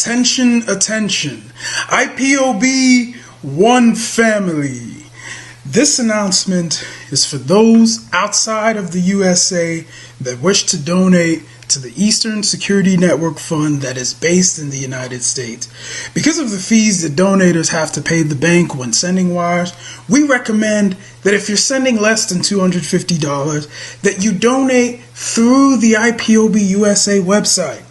Attention, attention. IPOB One Family. This announcement is for those outside of the USA that wish to donate to the Eastern Security Network Fund that is based in the United States. Because of the fees that donators have to pay the bank when sending wires, we recommend that if you're sending less than $250, that you donate through the IPOB USA website.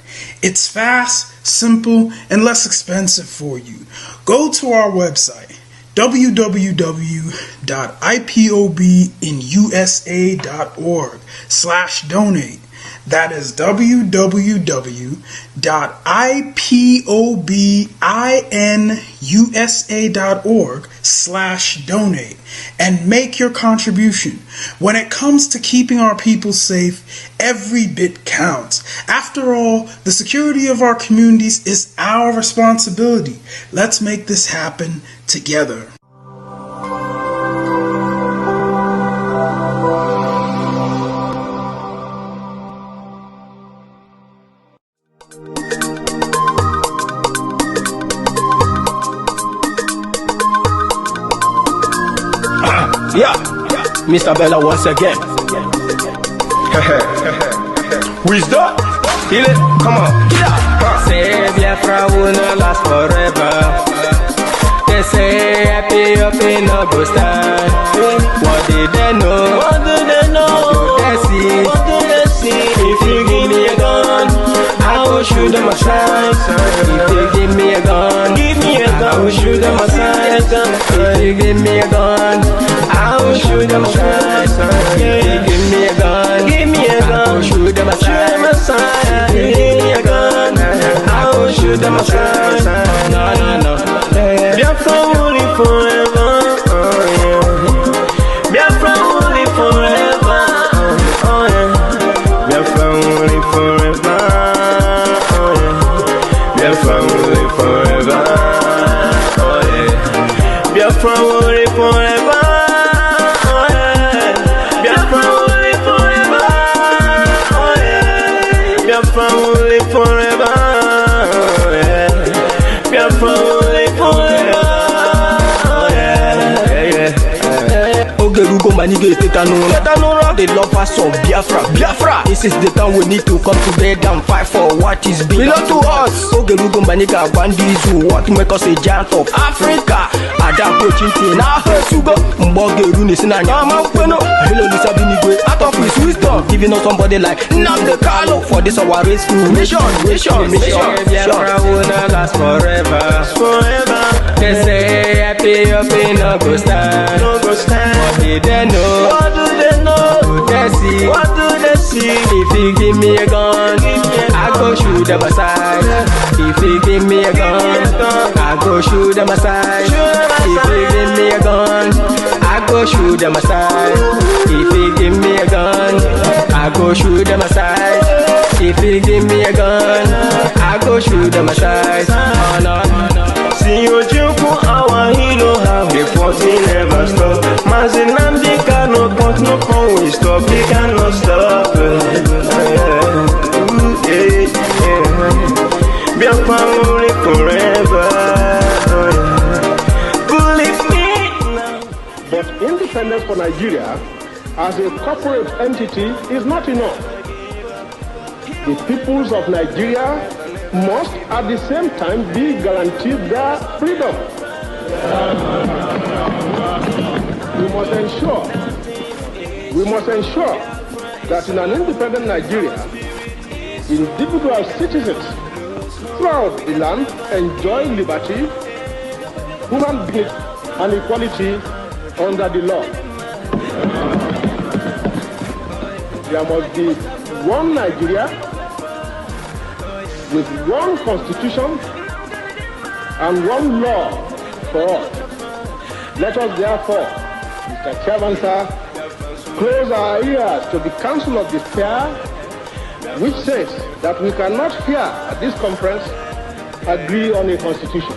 It's fast, simple, and less expensive for you. Go to our website, www.ipobinusa.org/donate. That is www.ipobinusa.org/donate and make your contribution. When it comes to keeping our people safe, every bit counts. After all, the security of our communities is our responsibility. Let's make this happen together. Yeah, Mr. Bella once again. Wisdom, heal it, come on. Say Biafra will not last forever. They say happy up in no go stand. What did they know? What do they know? What do they see? What do they see? If you give me a gun, I will shoot them aside. If you give me a gun, give me a gun, I will shoot them aside. If you give me a gun, I will shoot them aside. If you give me a gun, give me a gun, I will shoot them aside. If you give me a gun, I will shoot them aside. No, no, no. Biafra will live forever. Oh yeah. Biafra will live forever. Oh yeah. Biafra will live forever. Oh yeah. Biafra will live forever. Oh yeah. Biafra will live forever. Biafra will live forever, yeah. Biafra will live forever, yeah. Ogerugo manige tetanura. They love us of Biafra. This is the time we need to come together and fight for what is belong to us. Ogerugo maniga bandizu, what make us a giant of Africa. Adam Pochinti na Hesugo, Mbogeru Nisina Nyama Kweno. Hello Lisa Binigwe, out of his wisdom, giving us somebody like nnamdi for this our race mission. Biafra will not last forever. They say happy up in no go stand. What did they know? What do they know? What do they see? What do they see? If you give me a gun, I go shoot them aside. If you give me a gun, I go shoot them aside. If you give me a gun, I go shoot them aside. If you give me a gun, I go shoot them aside. If you give me a gun, I go shoot them aside. Oh no, see you for our hero, how the fighting never stop. Nnamdi kanu, but no one will stop. He cannot stop. Biafra will live forever. Believe me now. But independence for Nigeria as a corporate entity is not enough. The peoples of Nigeria must at the same time be guaranteed their freedom. We must ensure that in an independent Nigeria, individual citizens throughout the land enjoy liberty, human dignity, and equality under the law. There must be one Nigeria with one constitution and one law for all. Let us therefore, Mr. Chairman, sir, close our ears to the Council of Despair, which says that we cannot here at this conference agree on a constitution.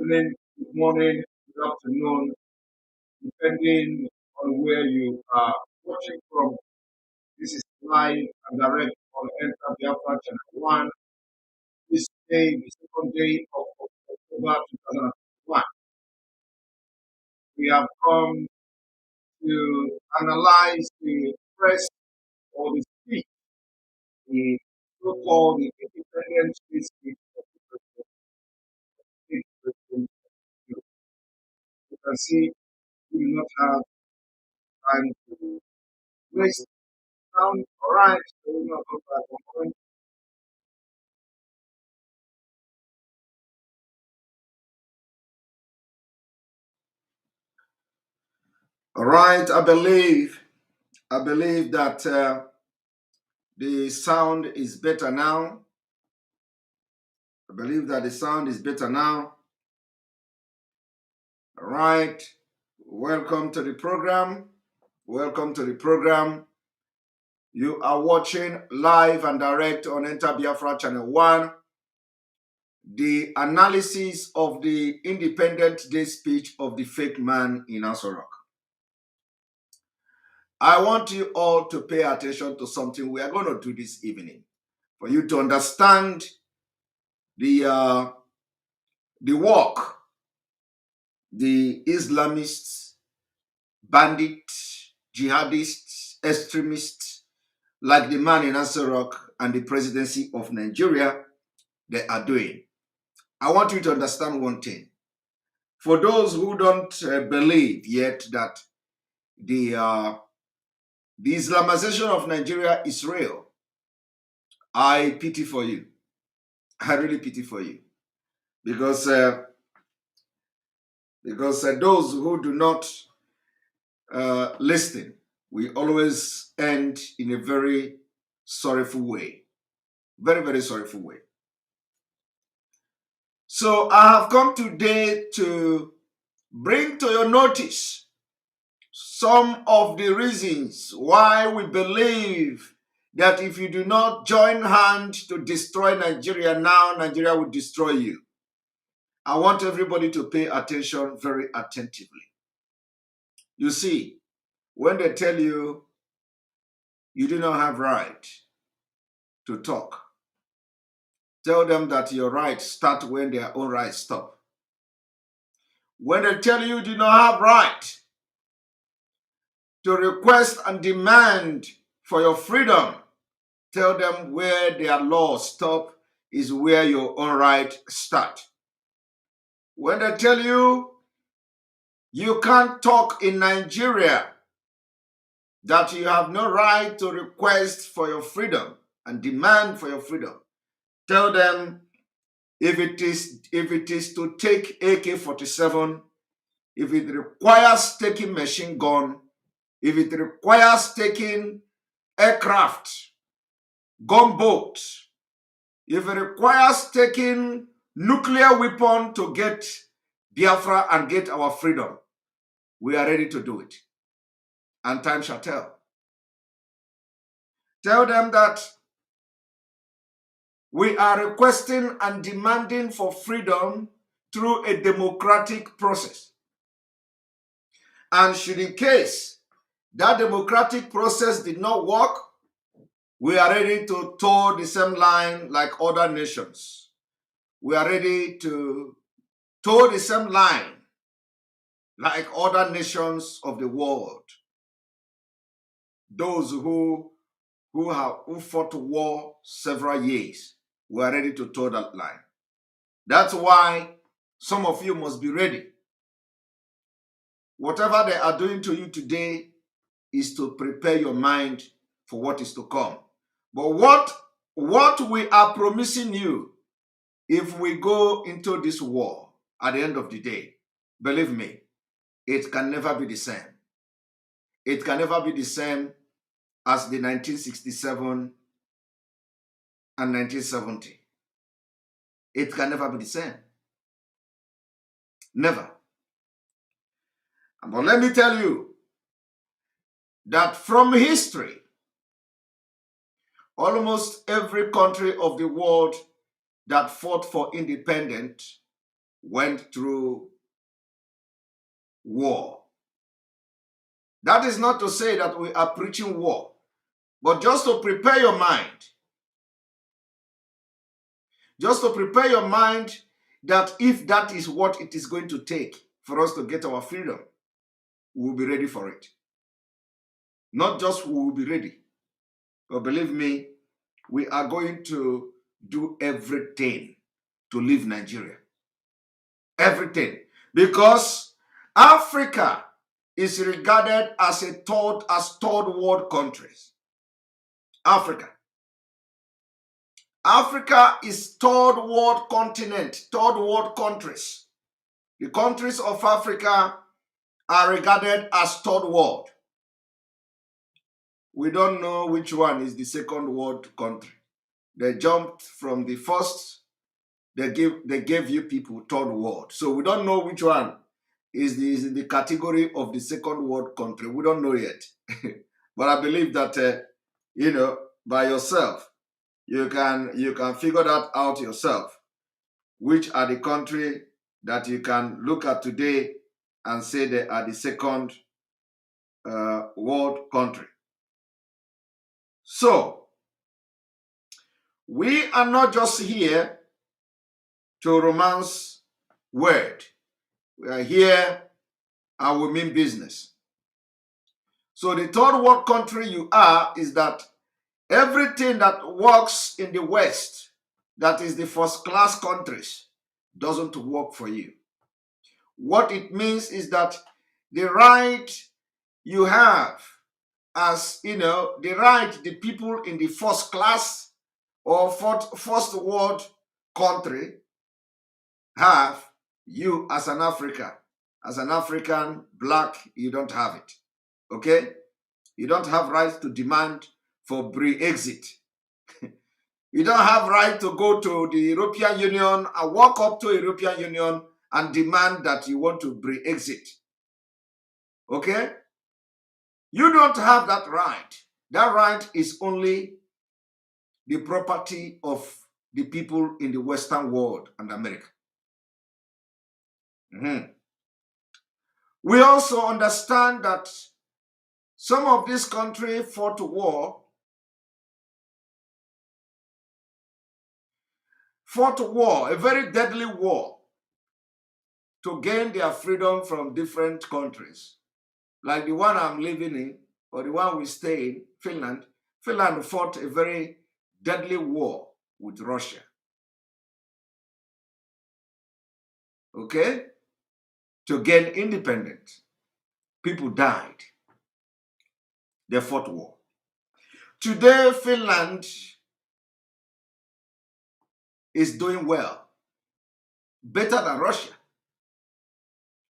evening, good morning, good afternoon, depending on where you are watching from. This is live and direct on Enter Biafra Channel 1. This day, the second day of October 2021. We have come to analyze the press or the speech, the so-called the independent speech of the president. You can see we do not have time to waste. Sound all right? So we not go back on point. All right, I believe that the sound is better now. I believe that the sound is better now. All right, welcome to the program. Welcome to the program. You are watching live and direct on Enter Biafra Channel 1. The analysis of the Independent Day speech of the fake man in Asorok. I want you all to pay attention to something we are going to do this evening for you to understand the work the Islamists, bandits, jihadists, extremists like the man in Asorok and the presidency of Nigeria they are doing. I want you to understand one thing. For those who don't believe yet that the Islamization of Nigeria is real, I pity for you. I really pity for you. Because those who do not listen, we always end in a very sorrowful way. Very, very sorrowful way. So I have come today to bring to your notice some of the reasons why we believe that if you do not join hands to destroy Nigeria now, Nigeria will destroy you. I want everybody to pay attention very attentively. You see, when they tell you you do not have right to talk, tell them that your rights start when their own rights stop. When they tell you do not have right to request and demand for your freedom, tell them where their laws stop is where your own right start. When they tell you you can't talk in Nigeria, that you have no right to request for your freedom and demand for your freedom, tell them if it is to take AK-47, if it requires taking machine gun, if it requires taking aircraft, gunboat, if it requires taking nuclear weapon to get Biafra and get our freedom, we are ready to do it. And time shall tell. Tell them that we are requesting and demanding for freedom through a democratic process. And should in case that democratic process did not work, we are ready to toe the same line like other nations. We are ready to toe the same line like other nations of the world. Those who fought war several years, we are ready to toe that line. That's why some of you must be ready. Whatever they are doing to you today is to prepare your mind for what is to come. But what we are promising you, if we go into this war at the end of the day, believe me, it can never be the same. It can never be the same as the 1967 and 1970. It can never be the same. Never. But let me tell you that from history, almost every country of the world that fought for independence went through war. That is not to say that we are preaching war, but just to prepare your mind. Just to prepare your mind that if that is what it is going to take for us to get our freedom, we will be ready for it. Not just we will be ready, but believe me, we are going to do everything to leave Nigeria. Everything. Because Africa is regarded as third world countries. Africa is third world continent, third world countries. The countries of Africa are regarded as third world. We don't know which one is the second world country. They jumped from the first, they gave you people third world. So we don't know which one is the category of the second world country. We don't know yet. But I believe that, by yourself, you can figure that out yourself. Which are the country that you can look at today and say they are the second world country. So, we are not just here to romance word. We are here and we mean business. So the third world country you are is that everything that works in the West, that is the first class countries, doesn't work for you. What it means is that the right you have as, the right the people in the first class or first world country have, you as an African black, you don't have it. Okay? You don't have right to demand for Brexit. You don't have right to go to the European Union and walk up to the European Union and demand that you want to Brexit. Okay? You don't have that right. That right is only the property of the people in the Western world and America. We also understand that some of these countries fought war, a very deadly war, to gain their freedom from different countries. Like the one I'm living in, or the one we stay in, Finland. Finland fought a very deadly war with Russia. Okay? To gain independence. People died. They fought war. Today, Finland is doing well. Better than Russia.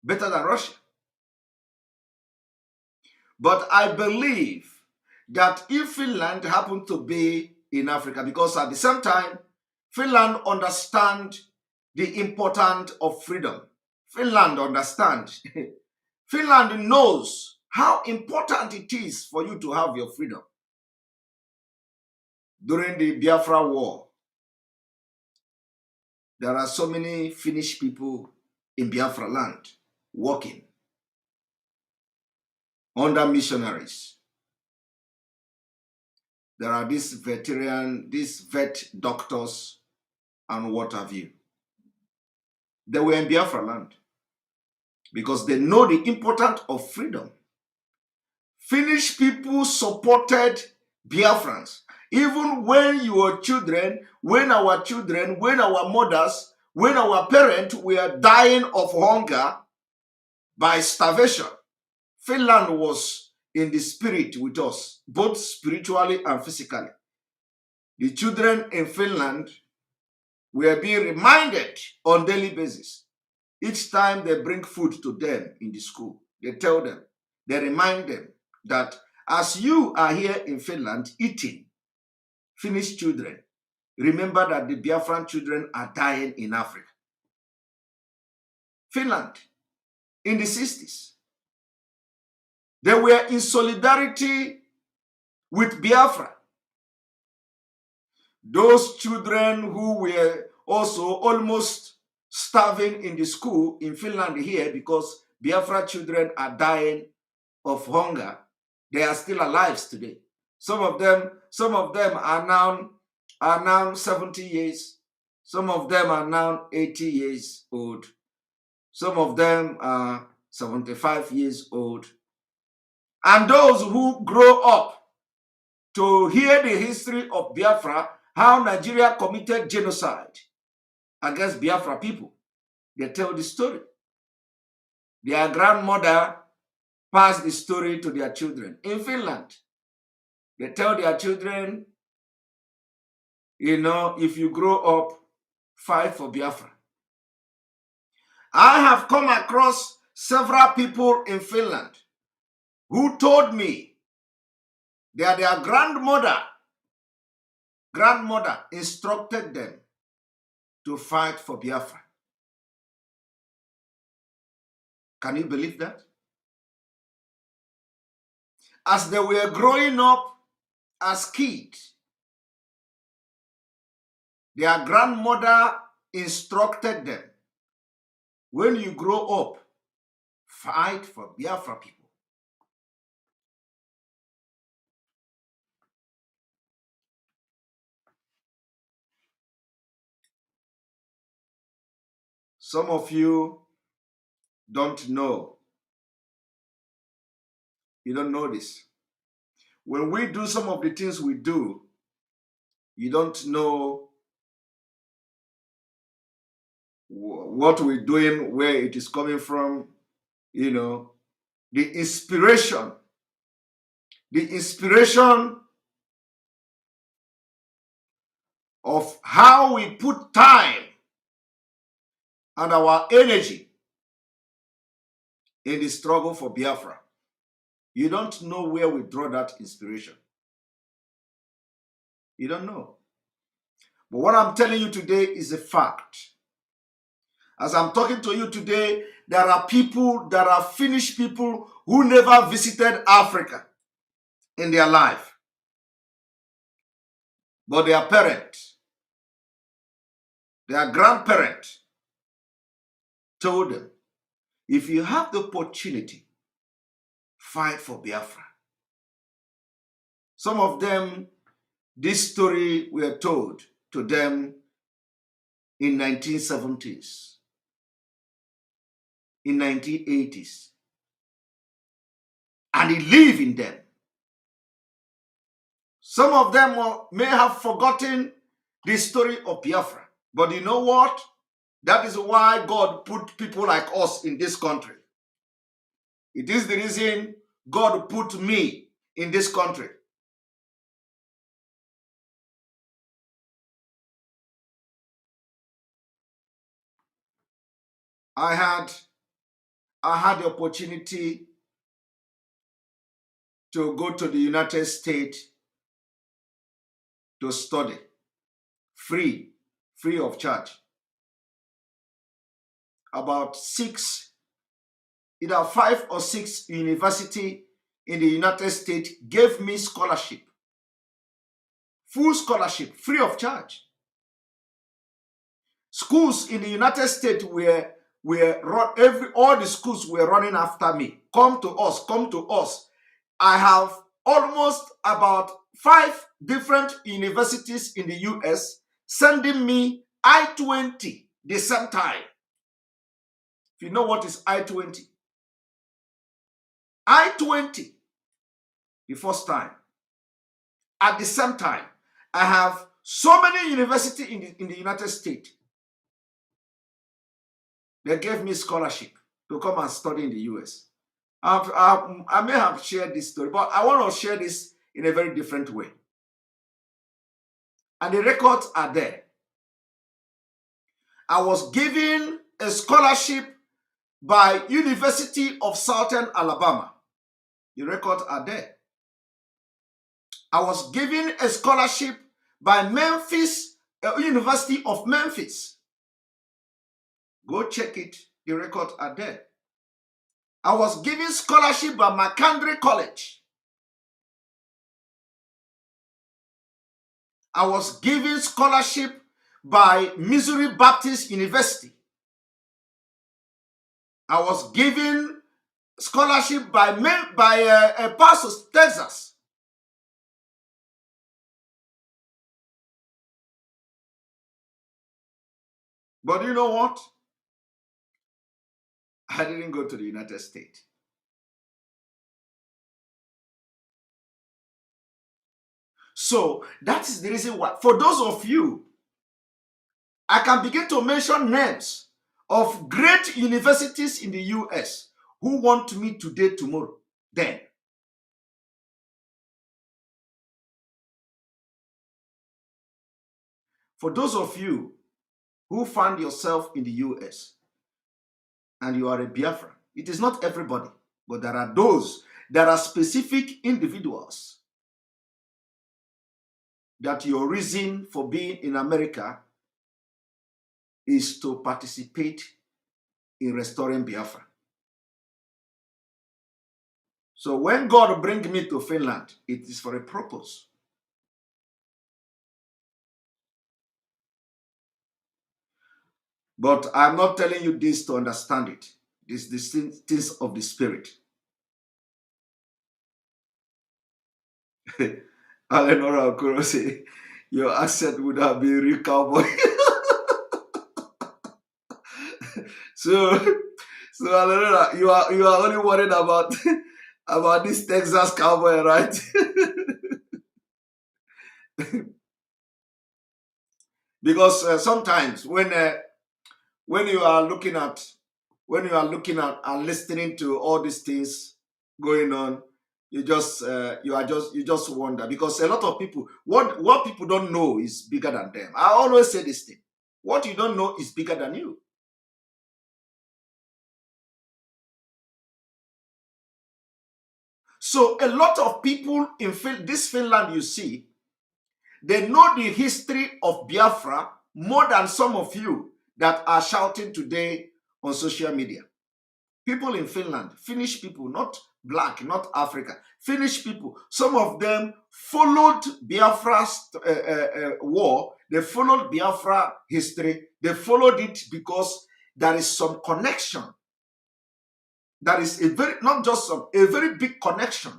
Better than Russia. But I believe that if Finland happened to be in Africa, because at the same time, Finland understands the importance of freedom. Finland understands. Finland knows how important it is for you to have your freedom. During the Biafra war, there are so many Finnish people in Biafra land working under missionaries. There are these vet doctors and what have you. They were in Biafra land because they know the importance of freedom. Finnish people supported Biafrans. Even when your children, when our mothers, when our parents were dying of hunger by starvation, Finland was in the spirit with us, both spiritually and physically. The children in Finland were being reminded on a daily basis. Each time they bring food to them in the school, they tell them, they remind them that as you are here in Finland eating, Finnish children, remember that the Biafran children are dying in Africa. Finland, in the 60s, they were in solidarity with Biafra. Those children who were also almost starving in the school in Finland here because Biafra children are dying of hunger. They are still alive today. Some of them are now 70 years. Some of them are now 80 years old. Some of them are 75 years old. And those who grow up to hear the history of Biafra, how Nigeria committed genocide against Biafra people, they tell the story. Their grandmother passed the story to their children. In Finland, they tell their children, if you grow up, fight for Biafra. I have come across several people in Finland who told me that their grandmother instructed them to fight for Biafra. Can you believe that? As they were growing up as kids, their grandmother instructed them, when you grow up, fight for Biafra people. Some of you don't know. You don't know this. When we do some of the things we do, you don't know what we're doing, where it is coming from, the inspiration of how we put time and our energy in the struggle for Biafra. You don't know where we draw that inspiration. You don't know. But what I'm telling you today is a fact. As I'm talking to you today, there are Finnish people who never visited Africa in their life. But their parents, their grandparents told them, if you have the opportunity, fight for Biafra. Some of them, this story were told to them in 1970s, in 1980s, and it lived in them. Some of them may have forgotten the story of Biafra, but you know what? That is why God put people like us in this country. It is the reason God put me in this country. I had the opportunity to go to the United States to study free of charge. About 5 or 6 universities in the United States gave me scholarship, full scholarship, free of charge. Schools in the United States all the schools were running after me. Come to us, come to us. I have almost about 5 different universities in the US sending me I-20 the same time. If you know what is I-20. I-20 the first time. At the same time, I have so many universities in the United States. They gave me scholarship to come and study in the US. I may have shared this story, but I want to share this in a very different way. And the records are there. I was given a scholarship by University of Southern Alabama. The records are there. I was given a scholarship by University of Memphis. Go check it. The records are there. I was given scholarship by McKendree College. I was given scholarship by Missouri Baptist University I was given scholarship by Pasos, Texas. But you know what? I didn't go to the United States. So that is the reason why, for those of you, I can begin to mention names of great universities in the US who want to meet today, tomorrow, then. For those of you who find yourself in the US and you are a Biafra, it is not everybody, but there are specific individuals that your reason for being in America is to participate in restoring Biafra. So when God brings me to Finland, it is for a purpose. But I'm not telling you this to understand it. It's the things of the spirit. Alenora Okoro say, your accent would have been real cowboy. So Alenora, you are only worried about about this Texas cowboy, right? Because sometimes when you are looking at and listening to all these things going on, you just wonder, because a lot of people, what people don't know is bigger than them. I always say this thing: what you don't know is bigger than you. So a lot of people in this Finland you see, they know the history of Biafra more than some of you that are shouting today on social media. People in Finland, Finnish people, not black, not Africa, Finnish people, some of them followed Biafra's war. They followed Biafra history. They followed it because there is some connection. That is a very big connection.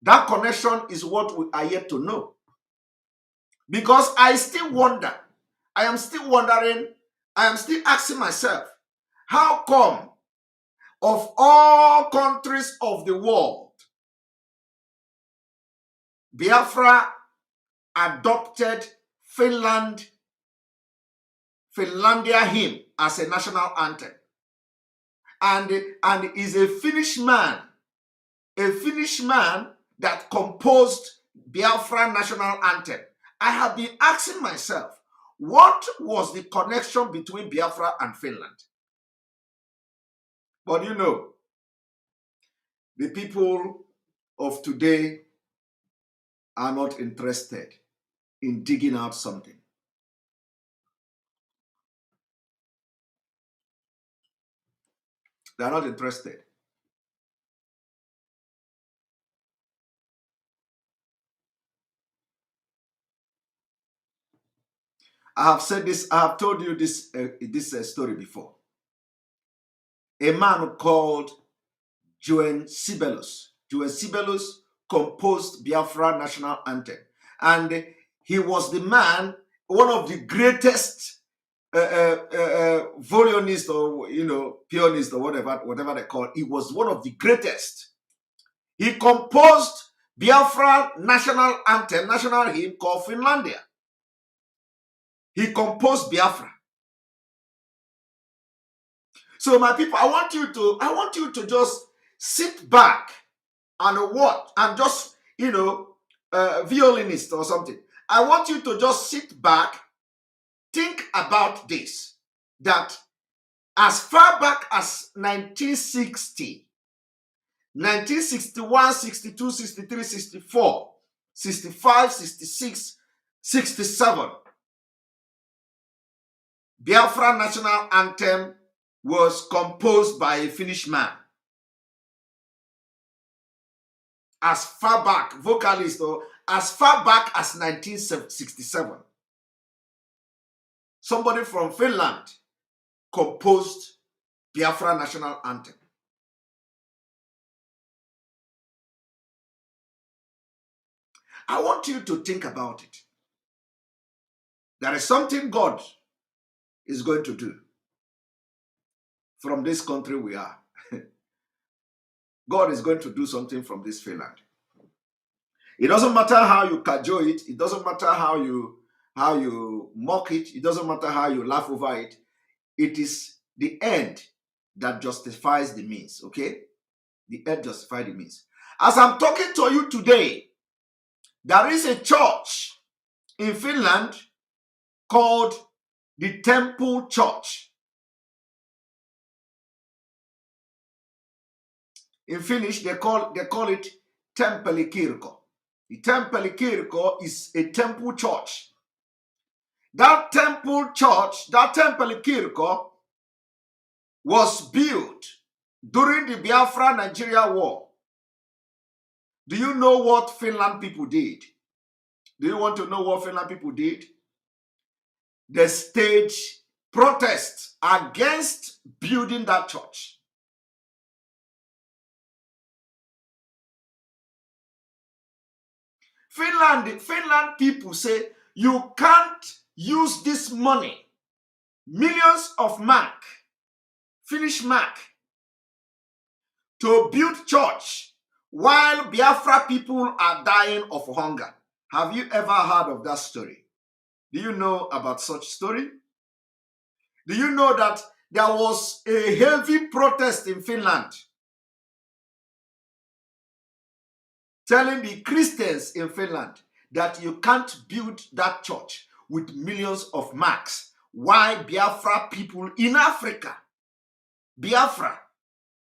That connection is what we are yet to know. Because I still wonder, I am still wondering, I am still asking myself, how come of all countries of the world, Biafra adopted Finlandia hymn as a national anthem, and is a Finnish man that composed Biafra national anthem. I have been asking myself, what was the connection between Biafra and Finland? But you know, the people of today are not interested in digging out something. They are not interested. I have said this, I have told you this story before. A man called Joan Sibelius. Joan Sibelius composed Biafra national anthem. And he was the man, one of the greatest violinists, or pianist, or whatever they call it. He was one of the greatest. He composed Biafra national anthem, national hymn called Finlandia. He composed Biafra. So my people, I want you to just sit back and watch, and just, violinist or something. I want you to just sit back, think about this, that as far back as 1960, 1961, 62, 63, 64, 65, 66, 67, Biafra national anthem was composed by a Finnish man. As far back, vocalist, or as far back as 1967. Somebody from Finland composed Biafra national anthem. I want you to think about it. There is something God is going to do from this country we are. God is going to do something from this Finland. It doesn't matter how you cajole it. It doesn't matter how you mock it. It doesn't matter how you laugh over it. It is the end that justifies the means, okay? The end justifies the means. As I'm talking to you today, there is a church in Finland called the Temple Church. In Finnish, they call it Tempelikirko. The Tempelikirko is a temple church. That temple church, that Tempelikirko, was built during the Biafra Nigeria war. Do you know what Finland people did? Do you want to know what Finland people did? They staged protests against building that church. Finland people say you can't use this money, millions of mark, Finnish mark, to build church while Biafra people are dying of hunger. Have you ever heard of that story? Do you know about such story? Do you know that there was a heavy protest in Finland telling the Christians in Finland that you can't build that church with millions of marks? Why Biafra people in Africa, Biafra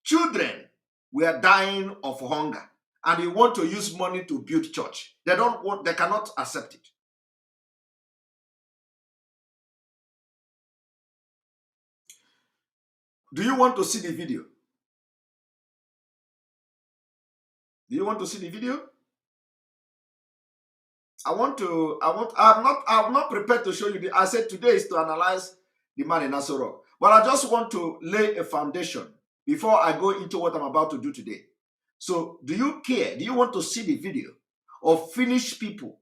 children were dying of hunger, and they want to use money to build church. They cannot accept it. Do you want to see the video? Do you want to see the video? I'm not prepared to show you I said today is to analyze the man in Asoro. But I just want to lay a foundation before I go into what I'm about to do today. So do you care? Do you want to see the video of Finnish people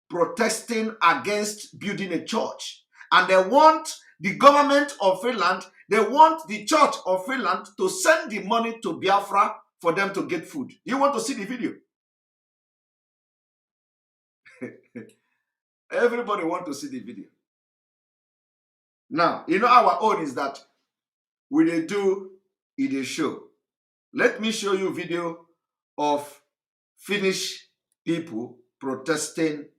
protesting against building a church? And they want the government of Finland, they want the church of Finland to send the money to Biafra for them to get food. Do you want to see the video? Everybody want to see the video. Now, you know our own is that we they do it a show. Let me show you video of Finnish people protesting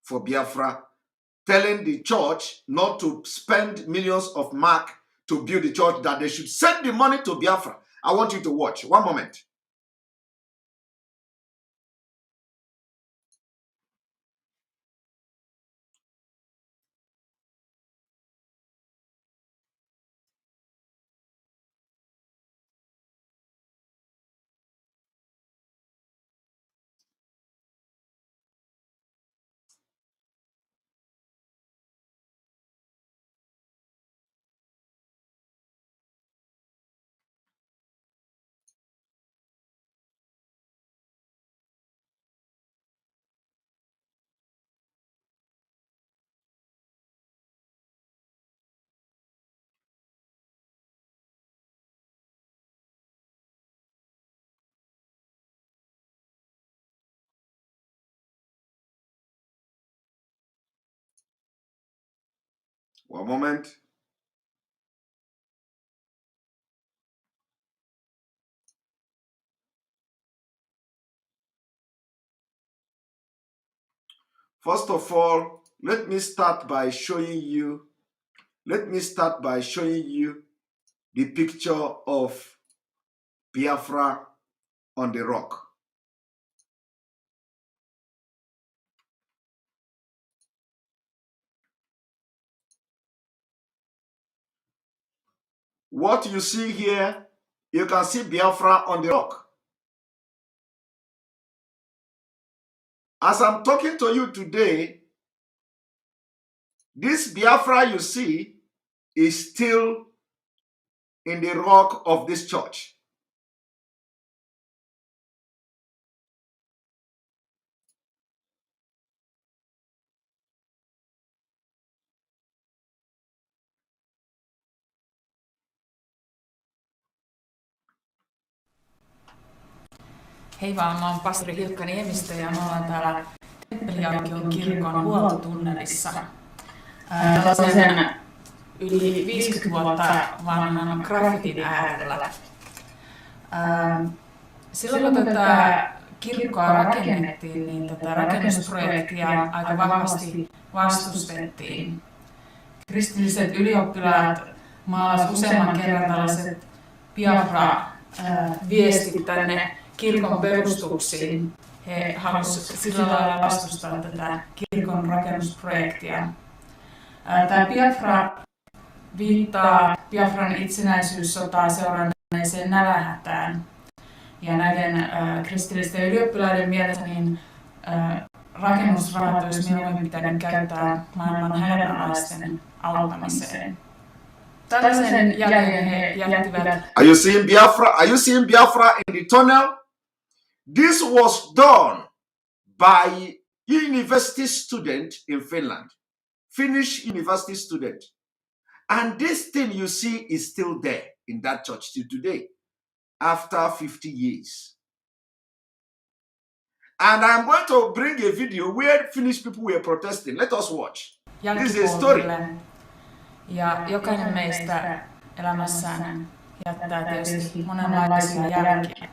for Biafra, telling the church not to spend millions of mark to build the church, that they should send the money to Biafra. I want you to watch. One moment. One moment. First of all, let me start by showing you the picture of Biafra on the rock. What you see here, you can see Biafra on the rock. As I'm talking to you today, this Biafra you see is still in the rock of this church. Hei vaan, mä oon pastori Hilkka Niemistö ja me ollaan täällä Temppeliaukion kirkon huoltotunnelissa. Tällaisen yli 50 vuotta vanhan graffitin äärellä. Silloin kun tätä kirkkoa rakennettiin, niin tätä rakennusprojektia aika vahvasti vastustettiin. Kristilliset ylioppilaat maalasivat useamman kerran tällaiset Biafra-viestit tänne kirkon perustuksiin. He halusivat sillä lailla vastustaa tätä kirkon rakennusprojektia. Tämä Biafra viittaa Biafran itsenäisyyssotaa seuranneeseen nälänhätään. Ja näiden kristillisten ylioppilaiden mielestä niin, rakennusrahat olisi mieluummin pitänyt käyttää maailman hädänalaisten auttamiseen. Tällaisen jälkeen he jättivät. Are you seeing Biafra? Are you seeing Biafra in the tunnel? This was done by university student in Finland, Finnish university student. And this thing you see is still there in that church till today, after 50 years. And I'm going to bring a video where Finnish people were protesting. Let us watch. This is a story. Ja jokainen meistä elämässään jättää tietysti monenlaisia jälkiä.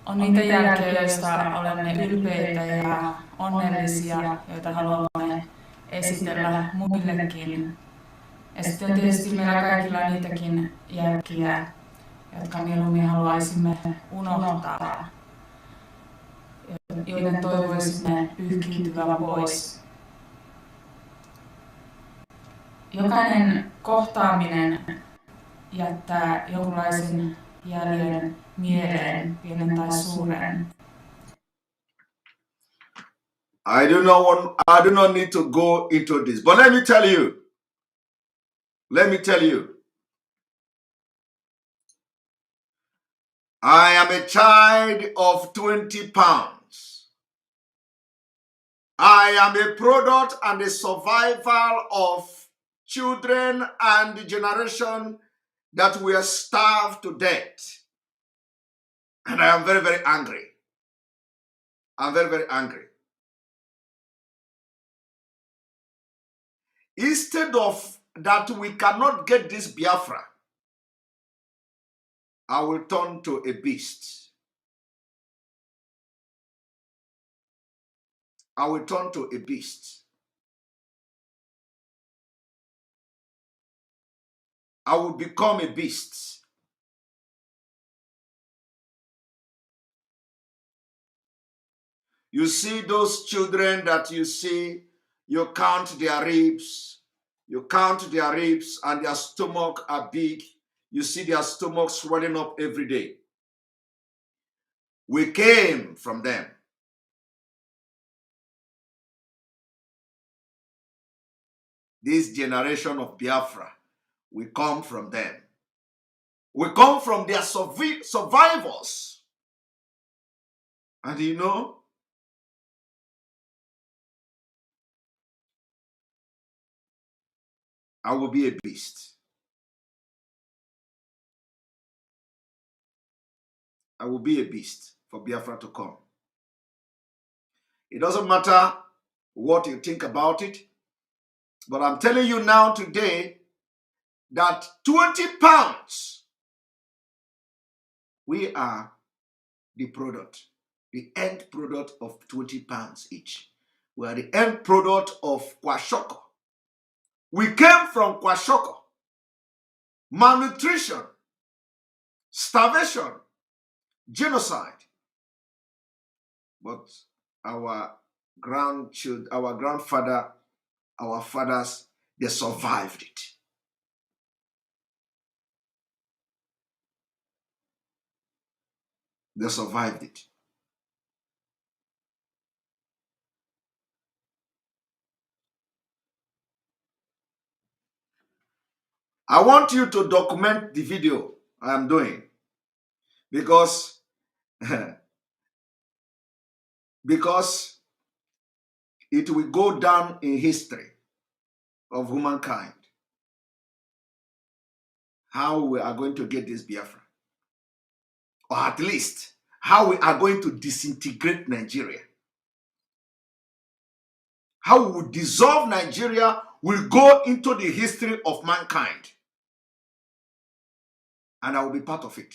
On niitä jälkiä, joista olemme ylpeitä ja onnellisia, joita haluamme esitellä muillekin. Ja sitten tietysti meillä kaikilla on niitäkin jälkiä, jotka mieluummin haluaisimme unohtaa, joiden toivoisimme pyyhkiytyvän pois. Jokainen kohtaaminen jättää jonkinlaisen jäljen mieleen, pienen tai suuren. I do not need to go into this, but let me tell you, I am a child of 20 pounds. I am a product and a survival of children and the generation that were starved to death. And I am very, very angry. I'm very, very angry. Instead of that we cannot get this Biafra, I will turn to a beast. I will turn to a beast. I will become a beast. You see those children that you see, you count their ribs. You count their ribs and their stomach are big. You see their stomach swelling up every day. We came from them. This generation of Biafra, we come from them. We come from their survivors. And you know, I will be a beast. I will be a beast for Biafra to come. It doesn't matter what you think about it, but I'm telling you now today that 20 pounds, we are the product, the end product of 20 pounds each. We are the end product of Kwashoko. We came from Kwashoko. Malnutrition, starvation, genocide. But our grandchildren, our grandfather, our fathers, they survived it. They survived it. I want you to document the video I am doing because, because it will go down in history of humankind. How we are going to get this Biafra, or at least how we are going to disintegrate Nigeria. How we will dissolve Nigeria will go into the history of mankind. And I will be part of it.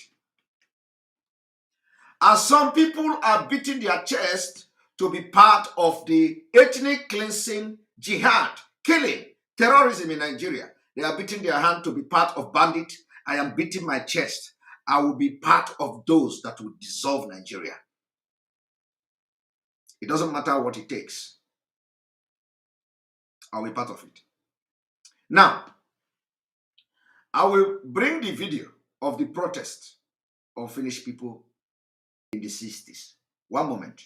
As some people are beating their chest to be part of the ethnic cleansing, jihad, killing, terrorism in Nigeria, they are beating their hand to be part of bandit. I am beating my chest. I will be part of those that will dissolve Nigeria. It doesn't matter what it takes. I'll be part of it. Now, I will bring the video of the protest of Finnish people in the 60s. One moment.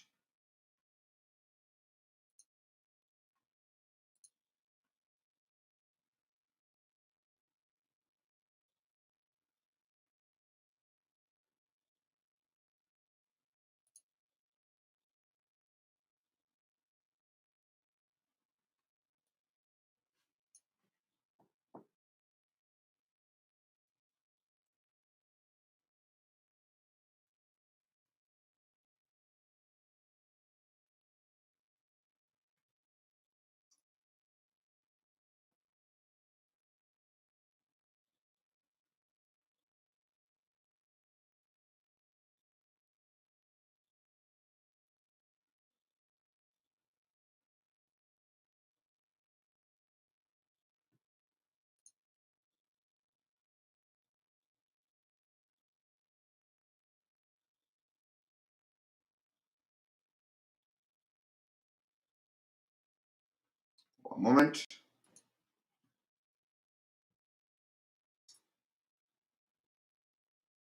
One moment.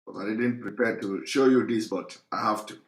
Because I didn't prepare to show you this, but I have to.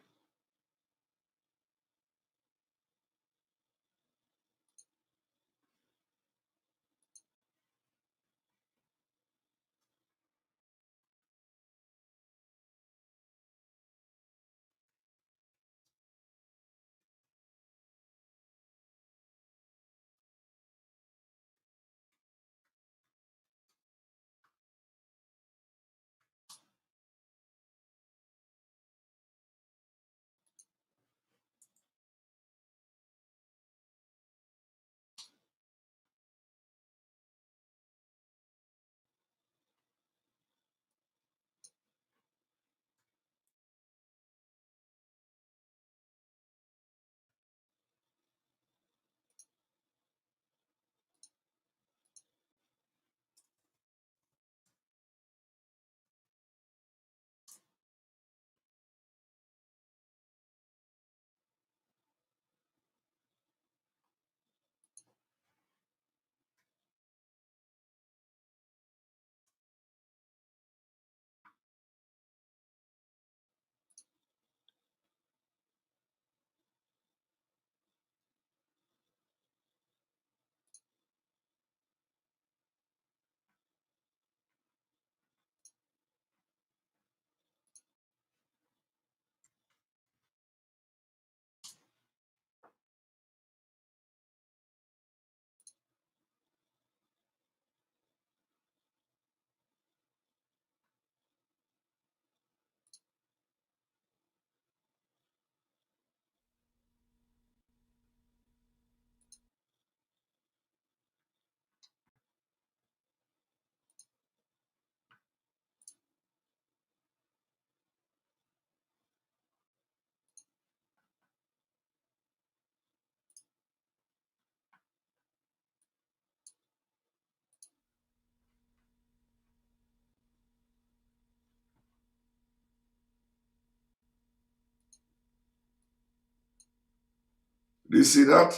Do you see that?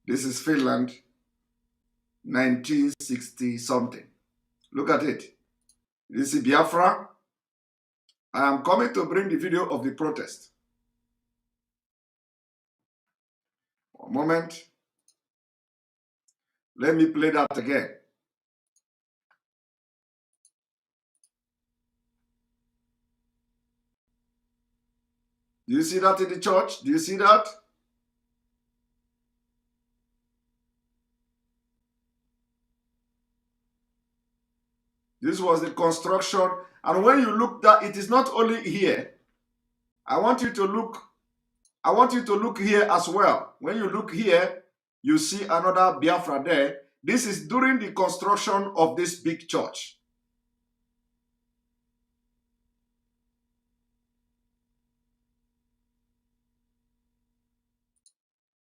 This is Finland, 1960 something. Look at it. This is Biafra. I am coming to bring the video of the protest. One moment. Let me play that again. Do you see that in the church? Do you see that? This was the construction. And when you look that, it is not only here. I want you to look here as well. When you look here, you see another Biafra there. This is during the construction of this big church.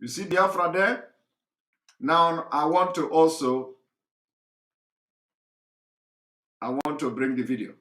You see Biafra there? Now I want to bring the video.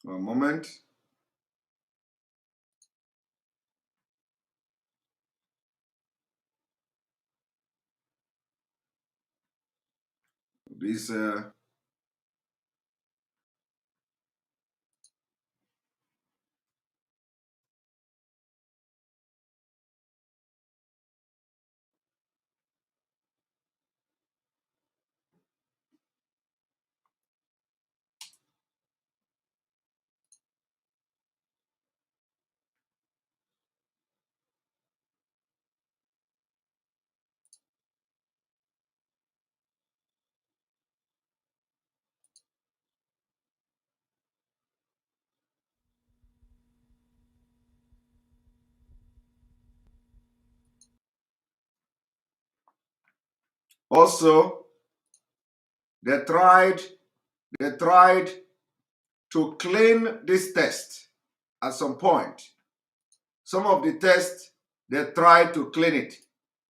One moment. This also they tried to clean this test at some point. Some of the tests, they tried to clean it.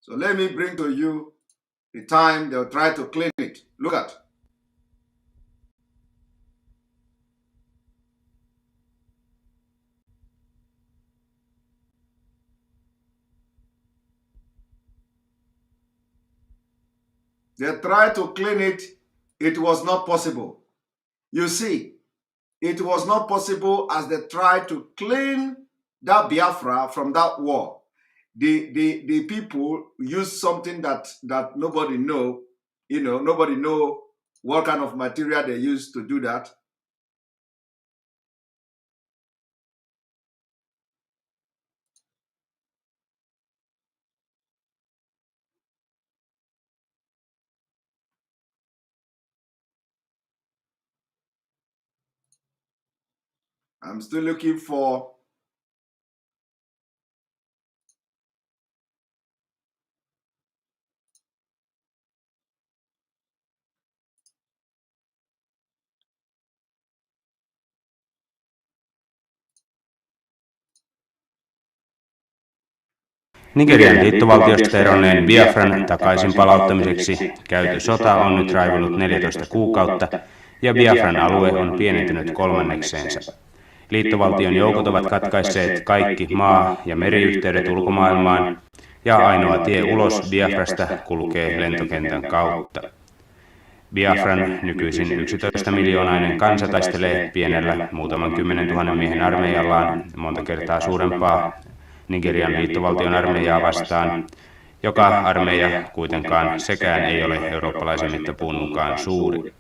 So let me bring to you the time they'll try to clean it. Look at. They tried to clean it. It was not possible. You see, it was not possible as they tried to clean that Biafra from that war. The people used something that nobody know, nobody know what kind of material they used to do that. I'm still looking for Nigerian liittovaltiosta eronneen Biafran takaisin palauttamiseksi käyty sota on nyt raivollut 14 kuukautta ja Biafran alue on pienentynyt kolmannekseensa. Liittovaltion joukot ovat katkaisseet kaikki maa- ja meriyhteydet ulkomaailmaan ja ainoa tie ulos Biafrasta kulkee lentokentän kautta. Biafran nykyisin 11-miljoonainen kansa taistelee pienellä muutaman 10 000 miehen armeijallaan monta kertaa suurempaa Nigerian liittovaltion armeijaa vastaan, joka armeija kuitenkaan sekään ei ole eurooppalaisen mittapuun mukaan suuri.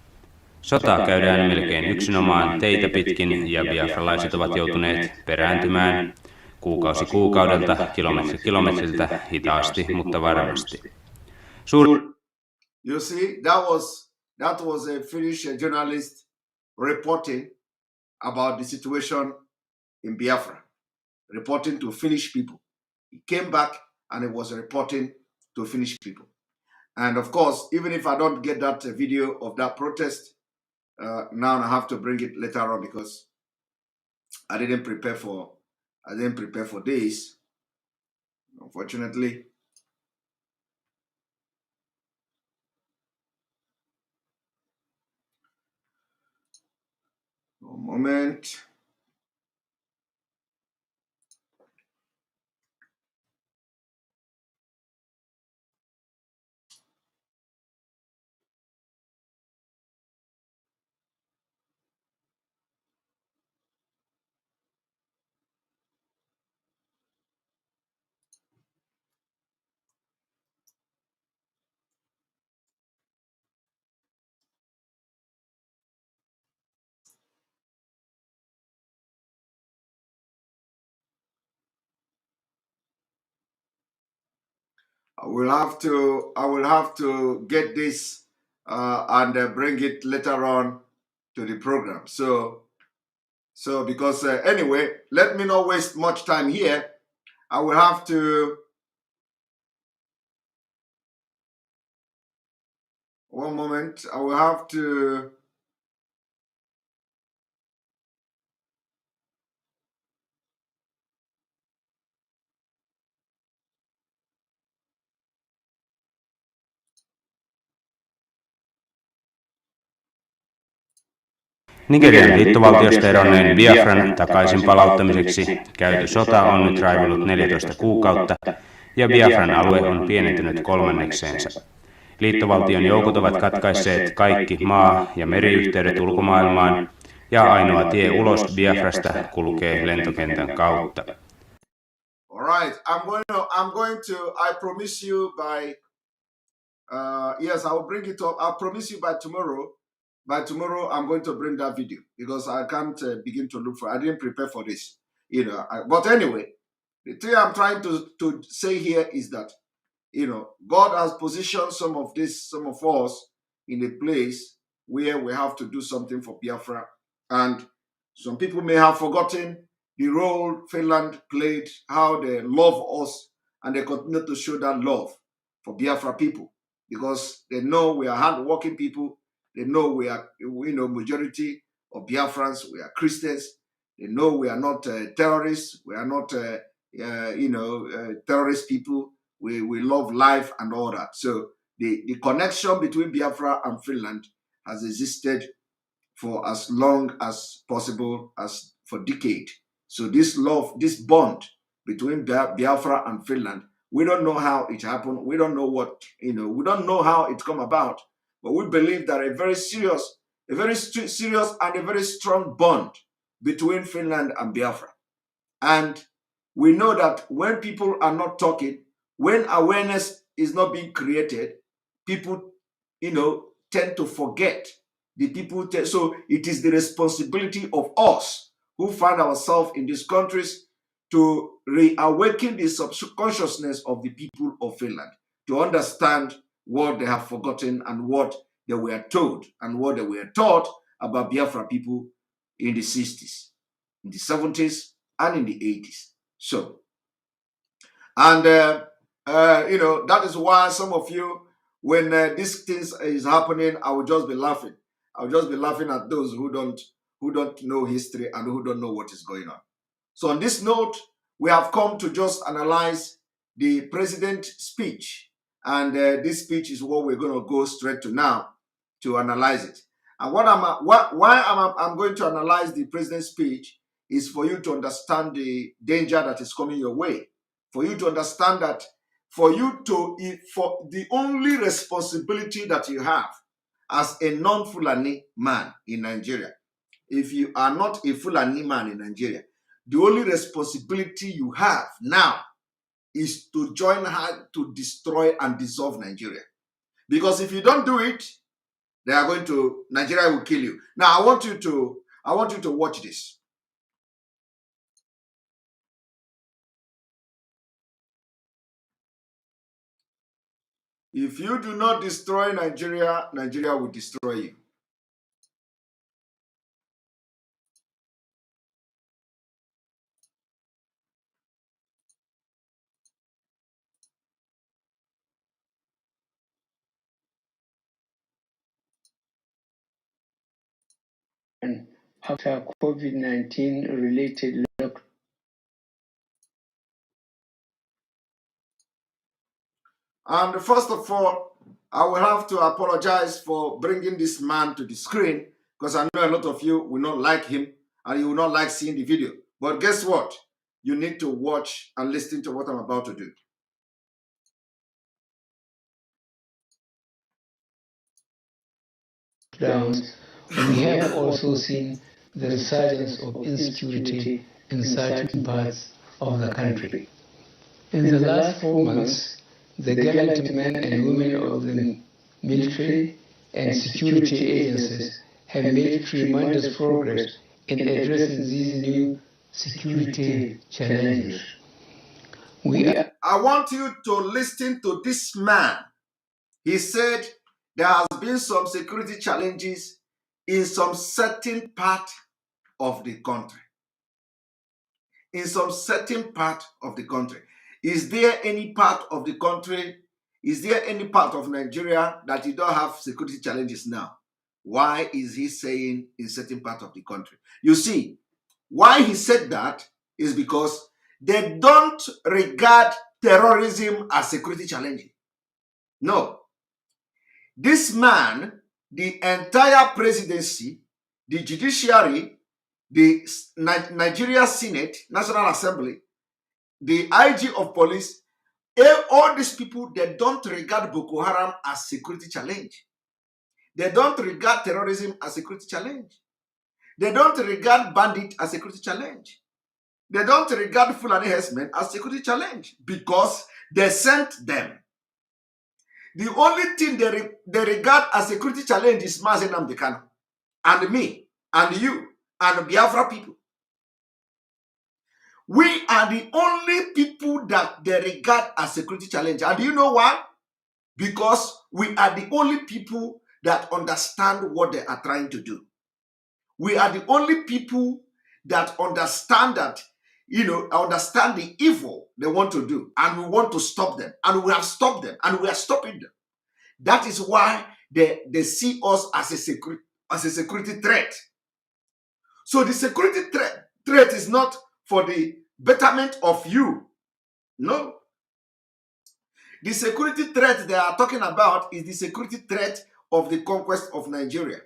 Sotaa käydään melkein yksinomaan teitä pitkin ja biafralaiset ovat joutuneet perääntymään kuukausi kuukaudelta, kilometri kilometriltä, hitaasti, mutta varmasti. You see, that was a Finnish journalist reporting about the situation in Biafra, reporting to Finnish people. He came back and he was reporting to Finnish people. And of course, even if I don't get that video of that protest, now I have to bring it later on because I didn't prepare for this. Unfortunately. One moment. I will have to get this and bring it later on to the program. So because anyway, let me not waste much time here. I will have to. One moment. I will have to. Nigerian liittovaltiosta eronneen Biafran takaisin palauttamiseksi käyty sota on nyt raivollut 14 kuukautta ja Biafran alue on pienentynyt kolmannekseensa. Liittovaltion joukot ovat katkaisseet kaikki maa- ja meriyhteydet ulkomaailmaan ja ainoa tie ulos Biafrasta kulkee lentokentän kautta. All right, I'm going to. I promise you by. Yes, I will bring it up. I promise you by tomorrow. By tomorrow, I'm going to bring that video because I can't begin to look for. I didn't prepare for this, but anyway, the thing I'm trying to say here is that God has positioned some of us in a place where we have to do something for Biafra, and some people may have forgotten the role Finland played, how they love us, and they continue to show that love for Biafra people because they know we are hardworking people. They know we know majority of Biafrans, we are Christians. They know we are not terrorists. We are not, terrorist people. We love life and all that. So the connection between Biafra and Finland has existed for as long as possible, as for decade. So this love, this bond between Biafra and Finland, we don't know how it happened. We don't know we don't know how it come about. But we believe that a very serious and a very strong bond between Finland and Biafra. And we know that when people are not talking, when awareness is not being created, people, tend to forget. So it is the responsibility of us who find ourselves in these countries to reawaken the subconsciousness of the people of Finland, to understand what they have forgotten and what they were told and what they were taught about Biafra people in the 60s, in the 70s, and in the 80s. So, and that is why some of you, when these things is happening, I will just be laughing. I will just be laughing at those who don't know history and who don't know what is going on. So, on this note, we have come to just analyze the president's speech, and this speech is what we're going to go straight to now to analyze it. And why I'm going to analyze the president's speech is for you to understand the danger that is coming your way, for you to understand that for the only responsibility that you have as a non-Fulani man in Nigeria, if you are not a Fulani man in Nigeria, the only responsibility you have now is to join her to destroy and dissolve Nigeria. Because if you don't do it, Nigeria will kill you. Now I want you to watch this. If you do not destroy Nigeria, Nigeria will destroy you. After COVID-19 related And first of all, I will have to apologize for bringing this man to the screen because I know a lot of you will not like him and you will not like seeing the video. But guess what? You need to watch and listen to what I'm about to do. We have also seen the resurgence of insecurity in certain parts of the country. In the last 4 months, the gallant men and women of the military and security agencies have made tremendous progress in addressing these new security challenges. I want you to listen to this man. He said there has been some security challenges in some certain part of the country. In some certain part of the country. Is there any part of the country, is there any part of Nigeria that you don't have security challenges now? Why is he saying in certain part of the country? You see, why he said that is because they don't regard terrorism as security challenge. No. This man, the entire presidency, the judiciary, the Nigeria Senate, National Assembly, the IG of police, all these people, they don't regard Boko Haram as security challenge. They don't regard terrorism as security challenge. They don't regard bandit as security challenge. They don't regard Fulani herdsmen as security challenge because they sent them. The only thing they regard as security challenge is nnamdi Kanu and me and you and Biafra people. We are the only people that they regard as security challenge. And do you know why? Because we are the only people that understand what they are trying to do. We are the only people that understand that, understand the evil they want to do. And we want to stop them. And we have stopped them. And we are stopping them. That is why they see us as a security threat. So the security threat is not for the betterment of you. No. The security threat they are talking about is the security threat of the conquest of Nigeria,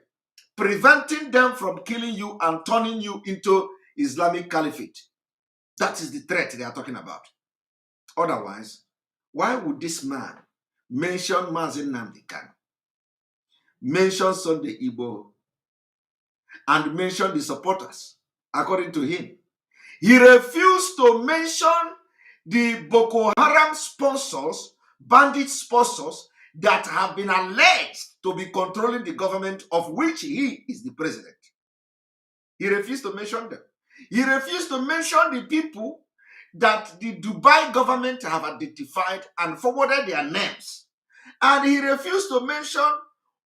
preventing them from killing you and turning you into Islamic Caliphate. That is the threat they are talking about. Otherwise, why would this man mention nnamdi Kanu, mention Sunday Igbo, and mention the supporters, according to him? He refused to mention the Boko Haram sponsors, bandit sponsors, that have been alleged to be controlling the government of which he is the president. He refused to mention them. He refused to mention the people that the Dubai government have identified and forwarded their names. And he refused to mention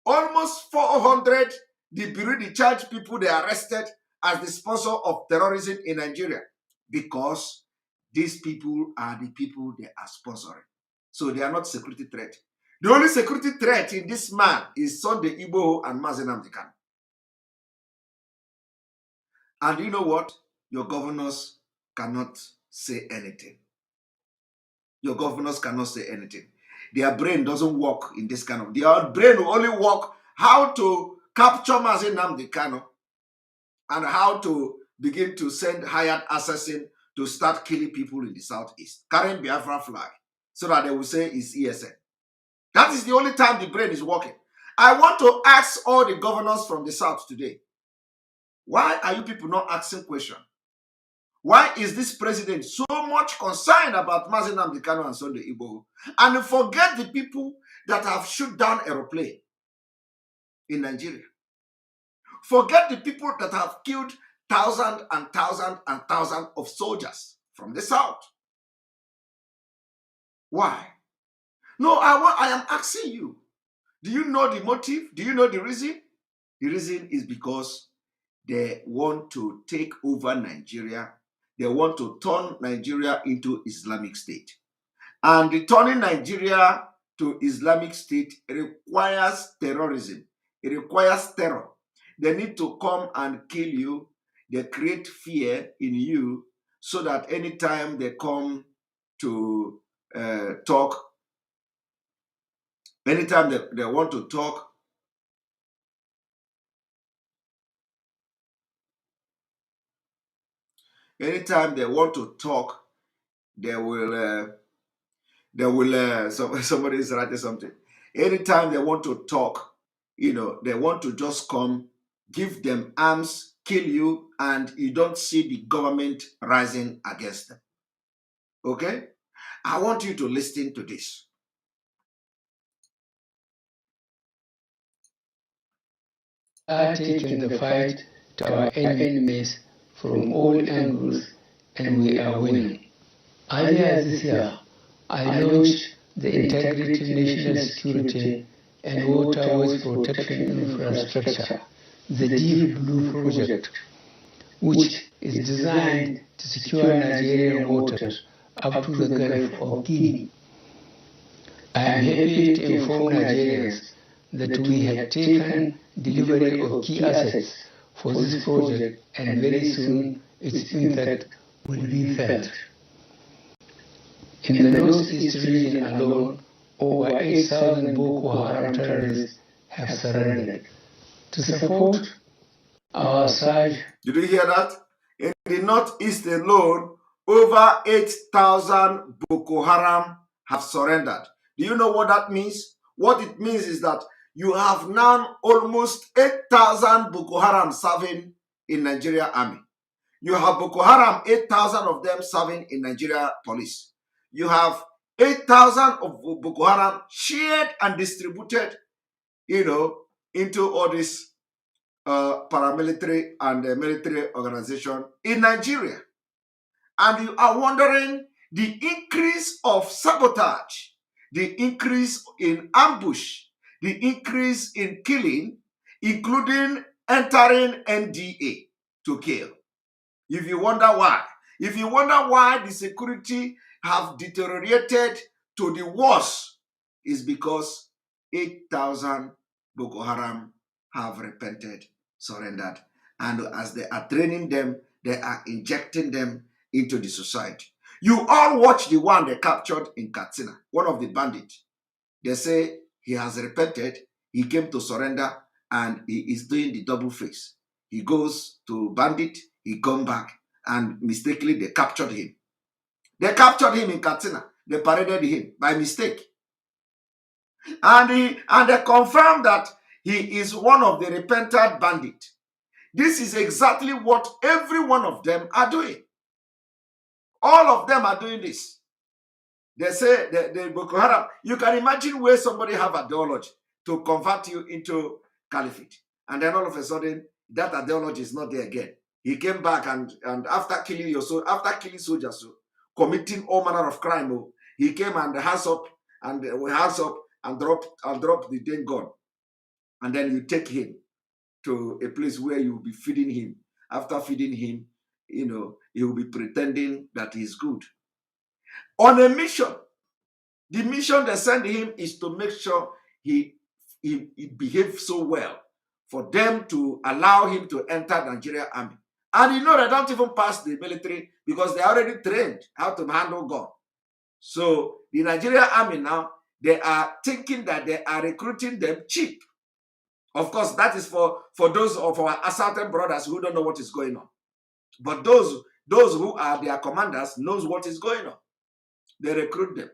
almost 400 the Bureau charge people they arrested as the sponsor of terrorism in Nigeria, because these people are the people they are sponsoring. So they are not security threat. The only security threat in this man is Sunday Igbo and nnamdi Kanu. And you know what? Your governors cannot say anything. Your governors cannot say anything. Their brain doesn't work in this kind of... Their brain will only work how to capture nnamdi Kanu and how to begin to send hired assassins to start killing people in the southeast, carrying Biafra flag, so that they will say it's ESN. That is the only time the brain is working. I want to ask all the governors from the south today, why are you people not asking questions? Why is this president so much concerned about nnamdi Kanu and Sunday Igbo, and forget the people that have shot down aeroplane in Nigeria? Forget the people that have killed thousands and thousands and thousands of soldiers from the south. Why? No, I am asking you. Do you know the motive? Do you know the reason? The reason is because they want to take over Nigeria. They want to turn Nigeria into Islamic State. And the turning Nigeria to Islamic State requires terrorism. It requires terror. They need to come and kill you. They create fear in you so that anytime they come to talk, Anytime they want to talk, anytime they want to talk, they will somebody is writing something. Anytime they want to talk, they want to just come, give them arms, kill you, and you don't see the government rising against them. Okay? I want you to listen to this. Are taking the fight to our enemies from all angles, and we are winning. Earlier this year, I launched the Integrity National Security and Waterways Protection Infrastructure, the Deep Blue Project, which is designed to secure Nigerian waters up to the Gulf of Guinea. I am happy to inform Nigerians that we have taken delivery of key assets for this project, and very soon its impact will be felt. In the northeast region alone, over 8,000 Boko Haram terrorists have surrendered. To support our side. Did you hear that? In the northeast alone, over 8,000 Boko Haram have surrendered. Do you know what that means? What it means is that you have now almost 8,000 Boko Haram serving in Nigeria Army. You have Boko Haram, 8,000 of them serving in Nigeria Police. You have 8,000 of Boko Haram shared and distributed, into all this paramilitary and military organization in Nigeria. And you are wondering the increase of sabotage, the increase in ambush, the increase in killing, including entering NDA to kill. If you wonder why, the security have deteriorated to the worst, is because 8,000 Boko Haram have repented, surrendered. And as they are training them, they are injecting them into the society. You all watch the one they captured in Katsina, one of the bandits. They say he has repented, he came to surrender, and he is doing the double face. He goes to bandit, he come back, and mistakenly they captured him. They captured him in Katsina. They paraded him by mistake. And they confirmed that he is one of the repentant bandits. This is exactly what every one of them are doing. All of them are doing this. They say the Boko Haram, you can imagine where somebody have ideology to convert you into caliphate. And then all of a sudden, that ideology is not there again. He came back and after killing soldiers, committing all manner of crime, he came and hands up and drop the dang gun. And then you take him to a place where you will be feeding him. After feeding him, he will be pretending that he's good. On a mission. The mission they send him is to make sure he behaves so well for them to allow him to enter Nigeria Army. And they don't even pass the military because they are already trained how to handle gun. So the Nigeria Army now, they are thinking that they are recruiting them cheap. Of course, that is for those of our assaulted brothers who don't know what is going on. But those who are their commanders knows what is going on. They recruit them.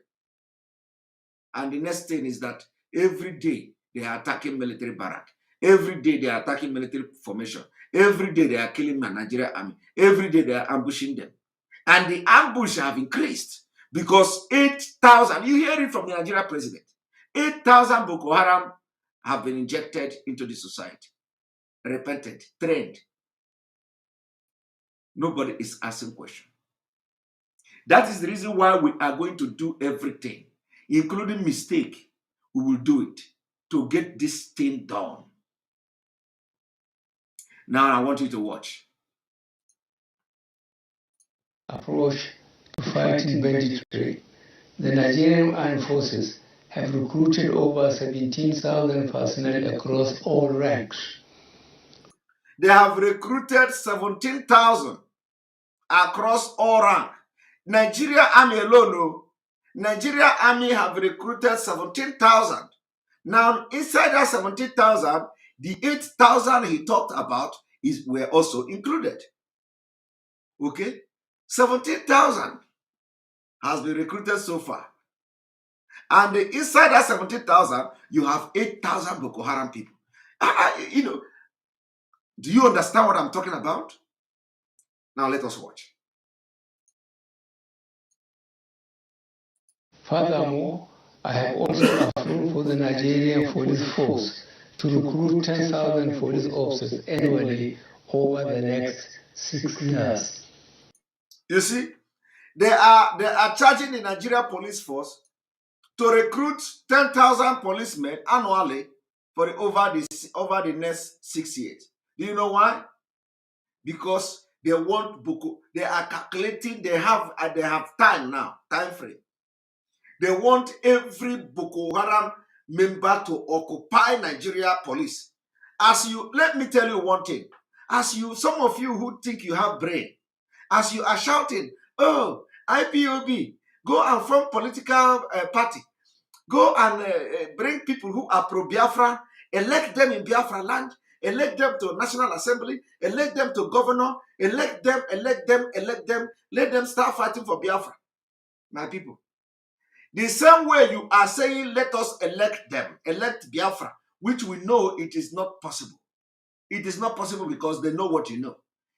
And the next thing is that every day they are attacking military barrack. Every day they are attacking military formation. Every day they are killing the Nigeria Army. Every day they are ambushing them. And the ambush have increased because 8,000, you hear it from the Nigeria president, 8,000 Boko Haram have been injected into the society. Repented, trained. Nobody is asking questions. That is the reason why we are going to do everything, including mistake. We will do it to get this thing done. Now I want you to watch. Approach to fighting banditry. The Nigerian Armed Forces have recruited over 17,000 personnel across all ranks. They have recruited 17,000 across all ranks. Nigeria Army alone, Nigeria Army have recruited 17,000 Now, inside that 17,000, the 8,000 he talked about were also included. Okay? 17,000 has been recruited so far. And inside that 17,000, you have 8,000 Boko Haram people. Do you understand what I'm talking about? Now let us watch. Furthermore, I have also approved for the Nigerian police force to recruit 10,000 police officers annually over the next 6 years. You see, they are charging the Nigerian police force to recruit 10,000 policemen annually for over the next 6 years. Do you know why? Because they want Boko. They are calculating. They have time now, time frame. They want every Boko Haram member to occupy Nigeria police. Let me tell you one thing. Some of you who think you have brain, as you are shouting, oh, IPOB, go and form political party. Go and bring people who are pro-Biafra, elect them in Biafra land, elect them to National Assembly, elect them to governor, elect them, let them start fighting for Biafra. My people, the same way you are saying, let us elect them, elect Biafra, which we know it is not possible. It is not possible because they know what you know.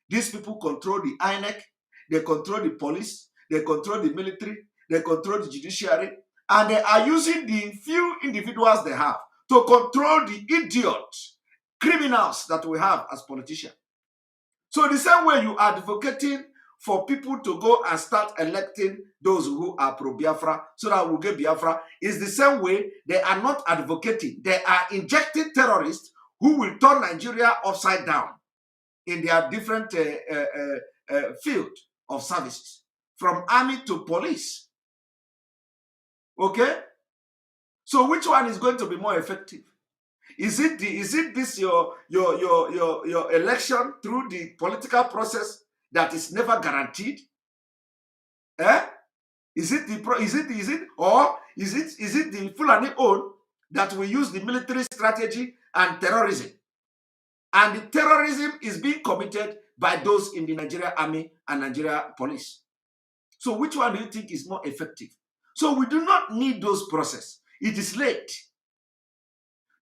These people control the INEC, they control the police, they control the military, they control the judiciary, and they are using the few individuals they have to control the idiots, criminals that we have as politicians. So the same way you are advocating for people to go and start electing those who are pro-Biafra so that we'll get Biafra is the same way they are not advocating. They are injecting terrorists who will turn Nigeria upside down in their different field of services, from army to police. Okay? So which one is going to be more effective? Is it this your election through the political process that is never guaranteed? Is it the Fulani own that we use the military strategy and terrorism? And the terrorism is being committed by those in the Nigeria Army and Nigeria Police. So which one do you think is more effective? So we do not need those processes. It is late.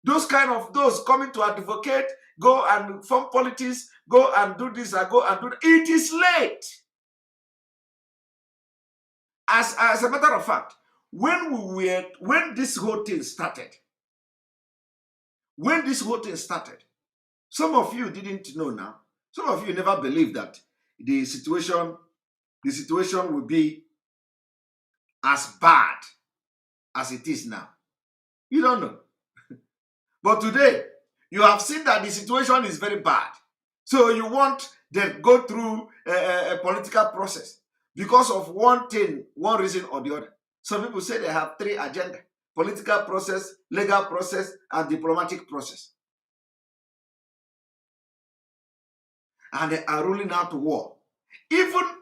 Those coming to advocate, go and form politics, go and do this, and go and do that. It is late. As a matter of fact, when this whole thing started, some of you didn't know now. Some of you never believed that the situation will be as bad as it is now. You don't know. But today, you have seen that the situation is very bad. So you want to go through a political process because of one reason or the other. Some people say they have 3 agendas: political process, legal process, and diplomatic process. And they are ruling out war. Even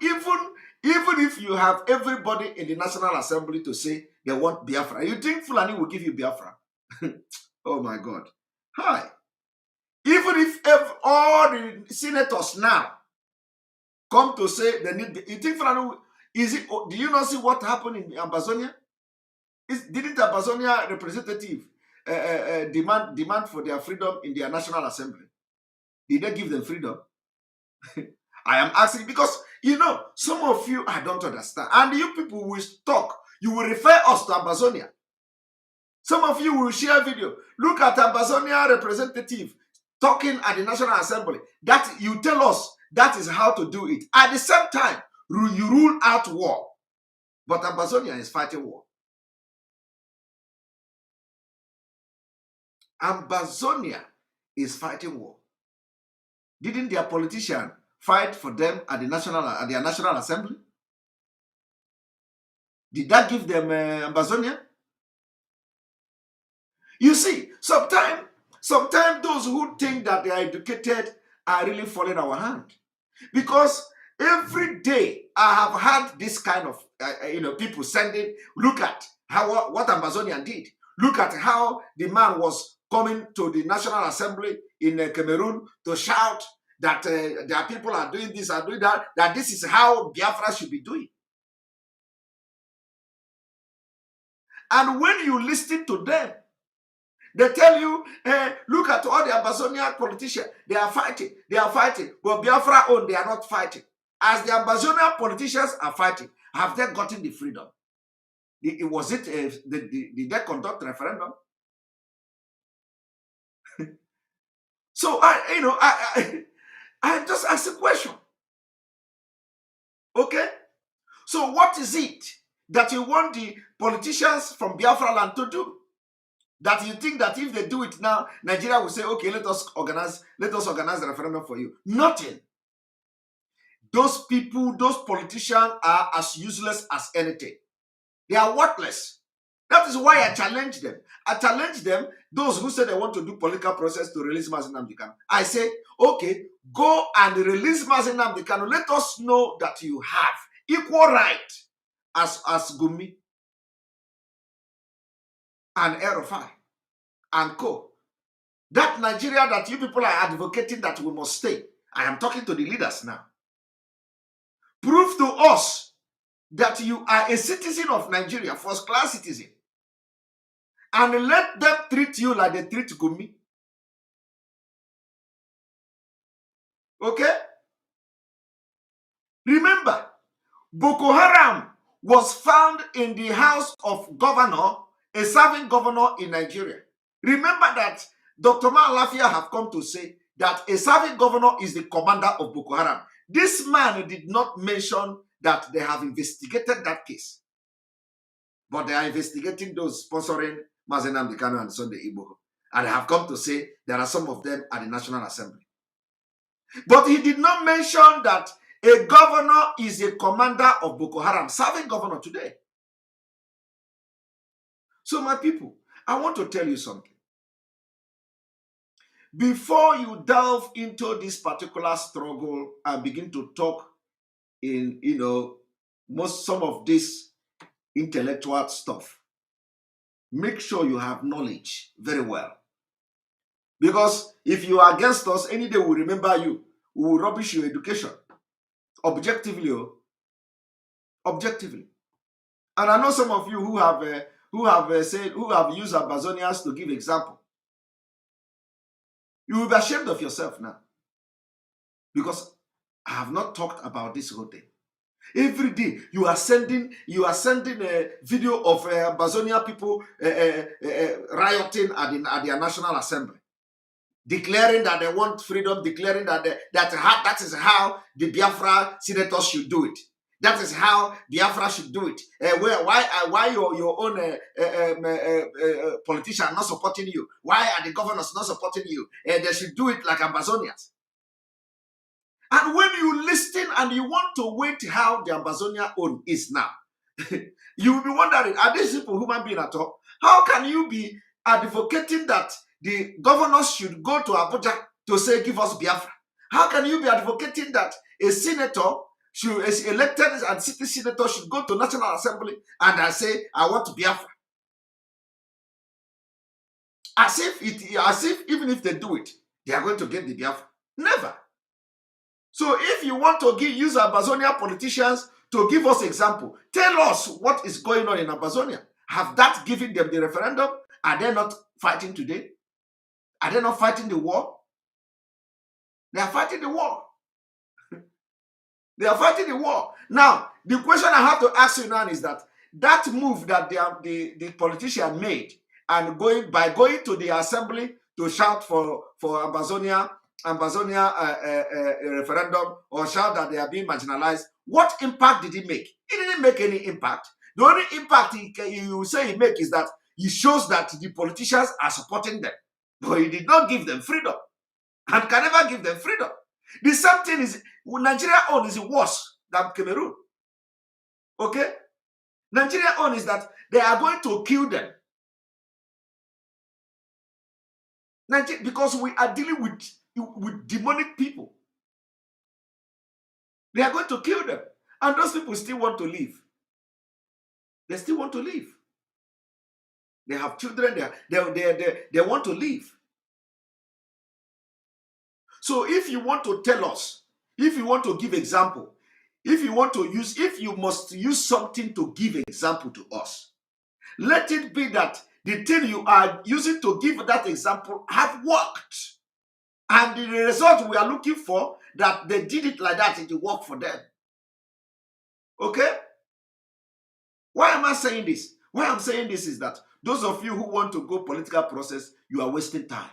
if you have everybody in the National Assembly to say they want Biafra, you think Fulani will give you Biafra? Oh my God. Hi. Even if all the senators now come to say they need, you think Fulani do you not see what happened in Amazonia? Didn't Amazonia representative demand for their freedom in their National Assembly? Did they give them freedom? I am asking because, some of you, I don't understand. And you people will talk. You will refer us to Amazonia. Some of you will share video. Look at Amazonia representative talking at the National Assembly. That you tell us that is how to do it. At the same time, you rule out war. But Amazonia is fighting war. Amazonia is fighting war. Didn't their politician fight for them at their National Assembly? Did that give them Amazonia? You see, sometimes those who think that they are educated are really falling our hand. Because every day I have had this kind of, people sending, look at what Amazonian did. Look at how the man was coming to the National Assembly in Cameroon to shout that their people are doing this, are doing that, that this is how Biafra should be doing. And when you listen to them, they tell you, look at all the Ambazonian politicians. They are fighting. But Biafra own, they are not fighting. As the Ambazonian politicians are fighting, have they gotten the freedom? Did they conduct referendum? So I just ask a question. Okay? So what is it that you want the politicians from Biafra land to do? That you think that if they do it now, Nigeria will say, okay, let us organize the referendum for you. Nothing. Those people, those politicians are as useless as anything. They are worthless. That is why I challenge them. I challenge them, those who say they want to do political process to release Nnamdi Kanu. I say, okay, go and release Nnamdi Kanu. Let us know that you have equal right as Gumi and Erofai and co. That Nigeria that you people are advocating that we must stay. I am talking to the leaders now. Prove to us that you are a citizen of Nigeria, first class citizen. And let them treat you like they treat Gumi. Okay? Remember, Boko Haram was found in the house of governor, a serving governor in Nigeria. Remember that Dr. Malafia have come to say that a serving governor is the commander of Boko Haram. This man did not mention that they have investigated that case. But they are investigating those sponsoring Mazi Nnamdi Kanu and Sunday Igboho. And they have come to say there are some of them at the National Assembly. But he did not mention that a governor is a commander of Boko Haram, serving governor today. So my people, I want to tell you something. Before you delve into this particular struggle and begin to talk in, some of this intellectual stuff, make sure you have knowledge very well. Because if you are against us, any day we'll remember you. We will rubbish your education. Objectively. And I know some of you who have used Ambazonians to give example. You will be ashamed of yourself now. Because I have not talked about this whole thing. Every day you are sending a video of Ambazonian people rioting at their National Assembly, declaring that they want freedom, declaring that that is how the Biafra senators should do it. That is how Biafra should do it. Why your own politicians not supporting you? Why are the governors not supporting you? They should do it like Ambazonians. And when you listen and you want to wait how the Ambazonia own is now, you will be wondering, are these people human beings at all? How can you be advocating that the governors should go to Abuja to say, give us Biafra? How can you be advocating that a senator is elected and city senator should go to National Assembly and say, I want Biafra? As if even if they do it, they are going to get the Biafra. Never. So if you want to use Ambazonia politicians to give us example, tell us what is going on in Ambazonia. Have that given them the referendum? Are they not fighting today? Are they not fighting the war? They are fighting the war. They are fighting the war. Now, the question I have to ask you now is that move that the politician made and going to the assembly to shout for Ambazonia referendum or shout that they are being marginalized, what impact did it make? It didn't make any impact. The only impact you say it make is that it shows that the politicians are supporting them. But he did not give them freedom and can never give them freedom. The same thing is Nigeria own is worse than Cameroon. Okay? Nigeria own is that they are going to kill them. Because we are dealing with demonic people. They are going to kill them. And those people still want to live. They still want to live. They have children. They want to live. So if you want to tell us, if you want to give example, if you must use something to give example to us, let it be that the thing you are using to give that example have worked. And the result we are looking for, that they did it like that, it will work for them. Okay? Why am I saying this? Why I'm saying this is that those of you who want to go political process, you are wasting time.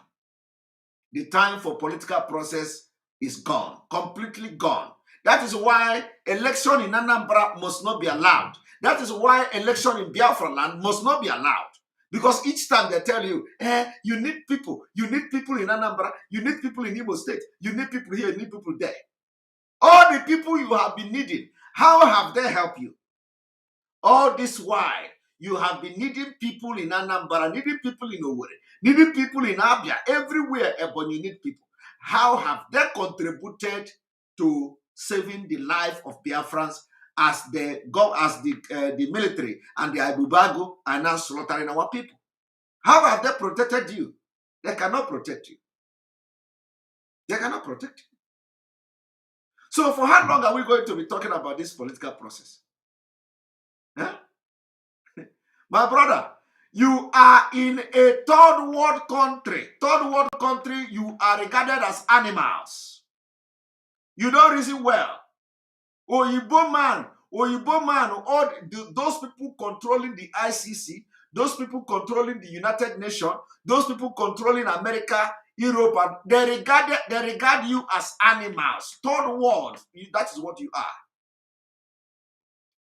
The time for political process is gone, completely gone. That is why election in Anambra must not be allowed. That is why election in Biafra land must not be allowed. Because each time they tell you, you need people in Anambra, you need people in Igbo State, you need people here, you need people there. All the people you have been needing, how have they helped you? All this while, you have been needing people in Anambra, needing people in Owerri, needing people in Abia, everywhere, but you need people. How have they contributed to saving the life of Biafrans as the military and the Ibubago are now slaughtering our people? How have they protected you? They cannot protect you. They cannot protect you. So for how long are we going to be talking about this political process? Huh? My brother, you are in a third world country. Third world country, you are regarded as animals. You don't reason well. Oyibo man, all those people controlling the ICC, those people controlling the United Nations, those people controlling America, Europe, and they regard you as animals. Third world, that is what you are.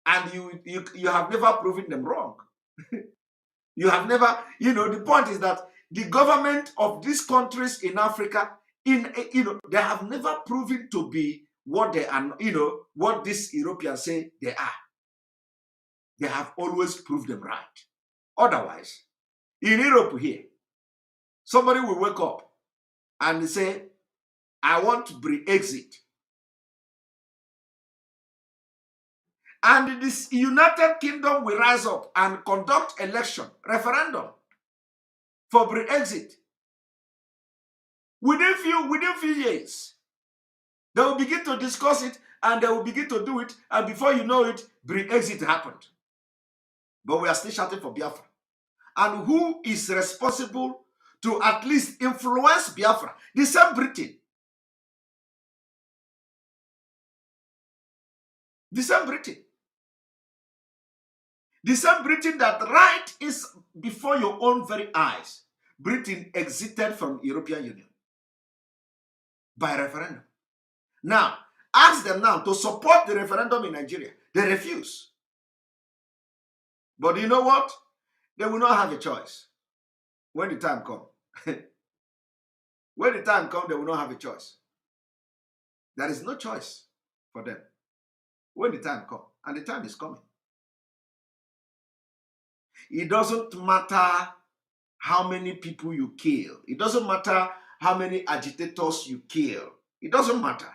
And you have never proven them wrong. You have never, the point is that the government of these countries in Africa, they have never proven to be what they are, what these Europeans say they are. They have always proved them right. Otherwise, in Europe here, somebody will wake up and say, I want to Brexit. And this United Kingdom will rise up and conduct election, referendum for Brexit. Within few years, they will begin to discuss it and they will begin to do it, and before you know it, Brexit happened. But we are still shouting for Biafra. And who is responsible to at least influence Biafra? The same Britain. The same Britain. The same Britain that right is before your own very eyes. Britain exited from European Union by referendum. Now, ask them now to support the referendum in Nigeria. They refuse. But you know what? They will not have a choice when the time comes. When the time comes, they will not have a choice. There is no choice for them when the time comes. And the time is coming. It doesn't matter how many people you kill. It doesn't matter how many agitators you kill. It doesn't matter.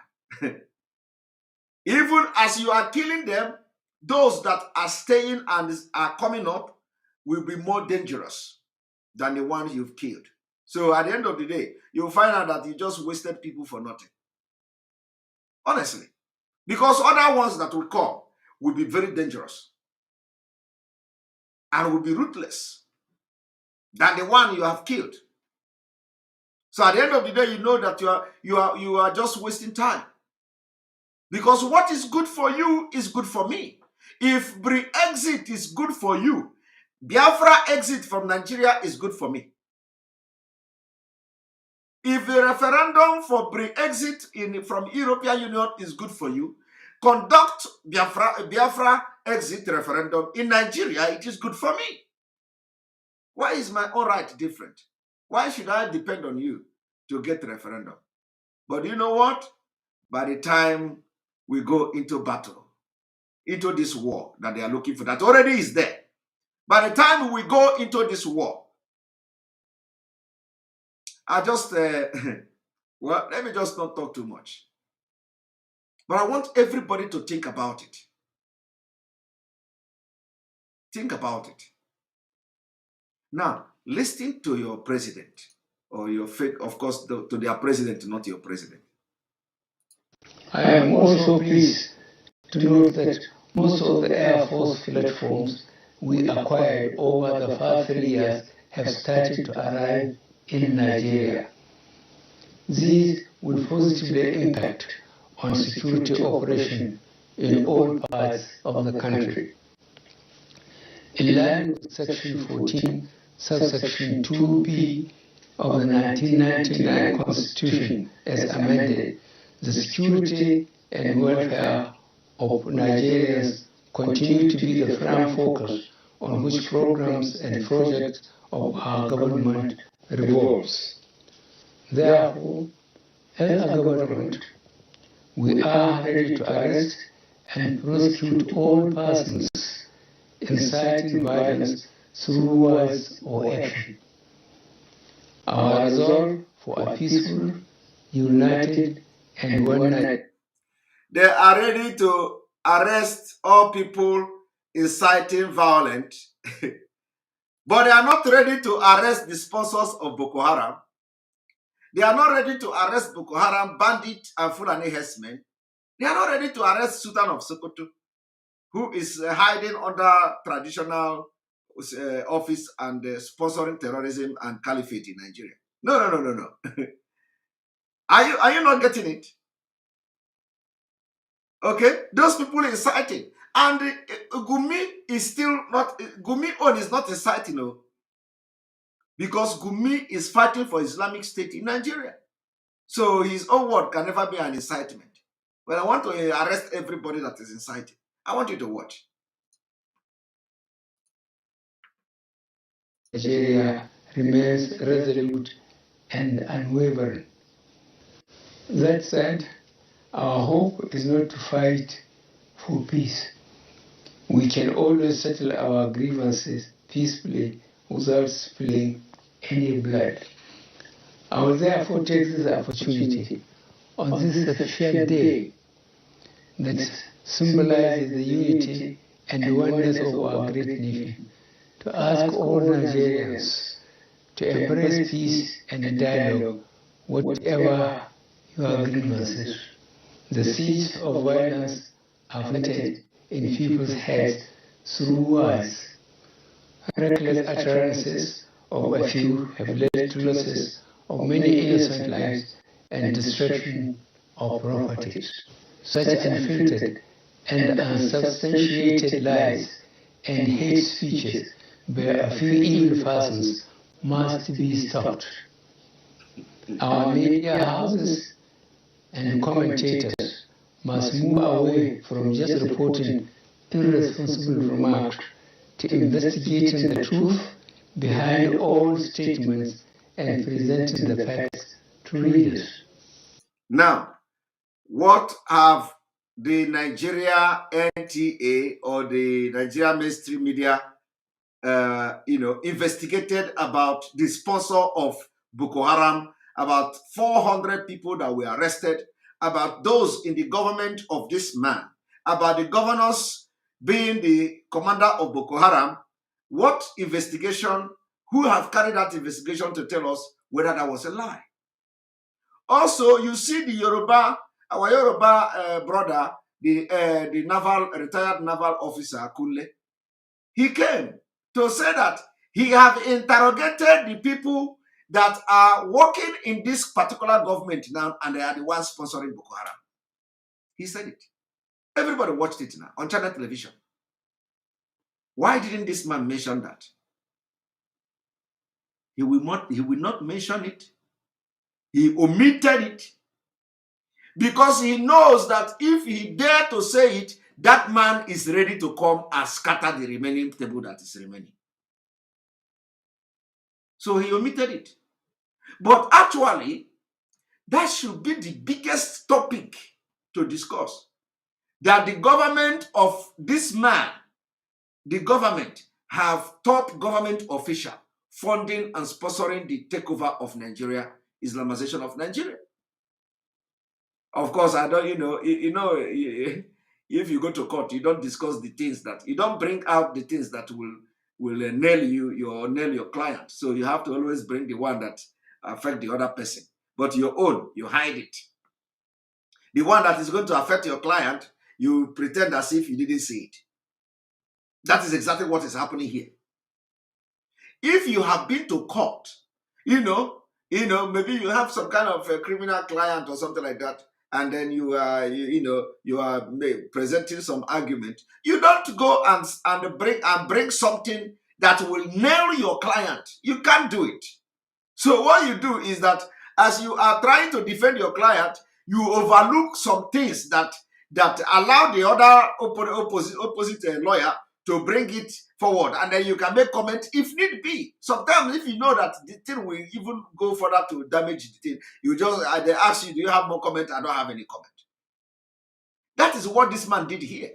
Even as you are killing them, those that are staying and are coming up will be more dangerous than the ones you've killed. So at the end of the day, you'll find out that you just wasted people for nothing. Honestly. Because other ones that will come will be very dangerous and will be ruthless than the one you have killed. So at the end of the day, you know that you are just wasting time. Because what is good for you is good for me. If Brexit is good for you, Biafra exit from Nigeria is good for me. If the referendum for Brexit from European Union is good for you, conduct Biafra exit referendum in Nigeria, it is good for me. Why is my own right different? Why should I depend on you to get a referendum? But you know what? By the time we go into battle, into this war that they are looking for, that already is there. By the time we go into this war, I just, well, let me just not talk too much. But I want everybody to think about it. Think about it. Now, listen to your president or your fake, of course, to their president, not your president. I am also pleased to note that most of the Air Force platforms we acquired over the past 3 years have started to arrive in Nigeria. These will positively impact on security operation in all parts of the country. In line with Section 14, subsection 2B of the 1999 Constitution as amended, the security and welfare of Nigerians continue to be the prime focus on which programs and projects of our government revolves. Therefore, as a government, we are ready to arrest and prosecute all persons inciting violence through words or action. Our resolve for a peaceful, united, and one night. They are ready to arrest all people inciting violence, but they are not ready to arrest the sponsors of Boko Haram. They are not ready to arrest Boko Haram, bandits, and Fulani herdsmen. They are not ready to arrest Sultan of Sokoto, who is hiding under traditional office and sponsoring terrorism and caliphate in Nigeria. No. Are you not getting it? Okay, those people inciting, and Gumi is still not. Gumi own is not inciting, no, because Gumi is fighting for Islamic State in Nigeria, so his own word can never be an incitement. But I want to arrest everybody that is inciting. I want you to watch. Nigeria remains resolute and unwavering. That said, our hope is not to fight for peace. We can always settle our grievances peacefully without spilling any blood. I will therefore take this opportunity on this special day that symbolizes the unity and oneness of our great nation to ask all Nigerians to embrace peace and dialogue, whatever your grievances. The seeds of violence are planted in people's heads through words. Reckless utterances of a few have led to losses of many innocent lives and destruction of properties. Such unfiltered and unsubstantiated lies and hate speeches by a few evil persons must be stopped. Our media houses and commentators must move away from just reporting irresponsible remarks to investigating the truth behind all statements and presenting the facts to readers. Now, what have the Nigeria NTA or the Nigeria mainstream media, investigated about the sponsor of Boko Haram, about 400 people that were arrested, about those in the government of this man, about the governors being the commander of Boko Haram? What investigation, who have carried out investigation to tell us whether that was a lie? Also, you see the Yoruba, our Yoruba brother, the retired naval officer, Kunle, he came to say that he have interrogated the people that are working in this particular government now, and they are the ones sponsoring Boko Haram. He said it. Everybody watched it now on channel television. Why didn't this man mention that? He will not mention it. He omitted it because he knows that if he dare to say it, that man is ready to come and scatter the remaining table that is remaining. So he omitted it. But actually, that should be the biggest topic to discuss. That the government of this man, the government have top government official funding and sponsoring the takeover of Nigeria, Islamization of Nigeria. Of course, I don't, if you go to court, you don't discuss the things that, you don't bring out the things that will nail your client. So you have to always bring the one that affect the other person. But your own, you hide it. The one that is going to affect your client, you pretend as if you didn't see it. That is exactly what is happening here. If you have been to court, maybe you have some kind of a criminal client or something like that, and then you are presenting some argument. You don't go and bring something that will nail your client. You can't do it. So what you do is that as you are trying to defend your client, you overlook some things that allow the other opposite lawyer to bring it forward, and then you can make comment if need be. Sometimes, if you know that the thing will even go further to damage the thing, you just they ask you, do you have more comment? I don't have any comment. That is what this man did here.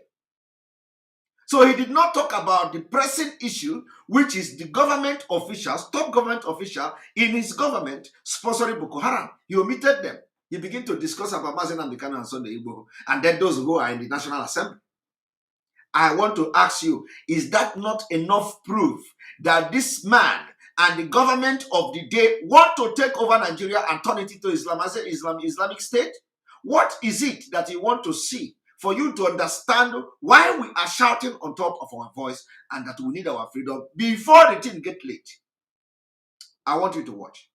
So he did not talk about the pressing issue, which is the government officials, top government official in his government sponsoring Boko Haram. He omitted them. He began to discuss about nnamdi Kanu and Sunday Igboho, and then those who are in the National Assembly. I want to ask you, is that not enough proof that this man and the government of the day want to take over Nigeria and turn it into Islam as an Islamic state? What is it that you want to see for you to understand why we are shouting on top of our voice and that we need our freedom before the thing gets late? I want you to watch.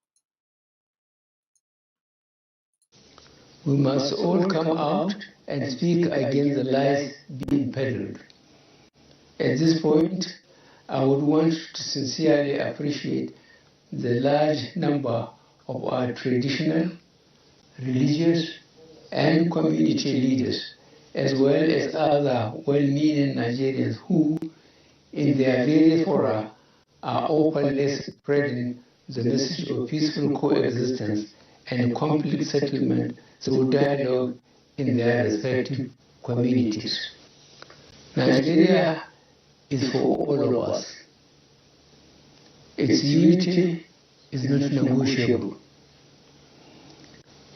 We must all come out and speak against the lies being peddled. At this point, I would want to sincerely appreciate the large number of our traditional, religious, and community leaders, as well as other well-meaning Nigerians who, in their various fora, are openly spreading the message of peaceful coexistence and conflict settlement through dialogue in their respective communities. Nigeria is for all of us. Its unity is not negotiable,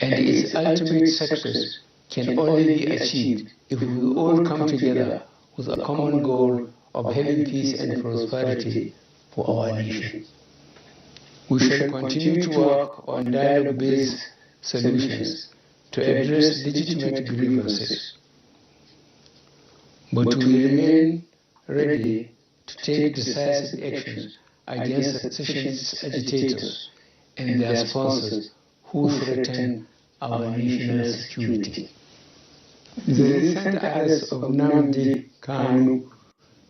and its ultimate success can only be achieved if we all come together with a common goal of having peace and prosperity for our nation. We shall continue to work on dialogue-based solutions to address legitimate grievances, but we remain ready to take decisive actions against secessionist agitators and their sponsors who threaten our national security. The recent arrests of Nnamdi Kanu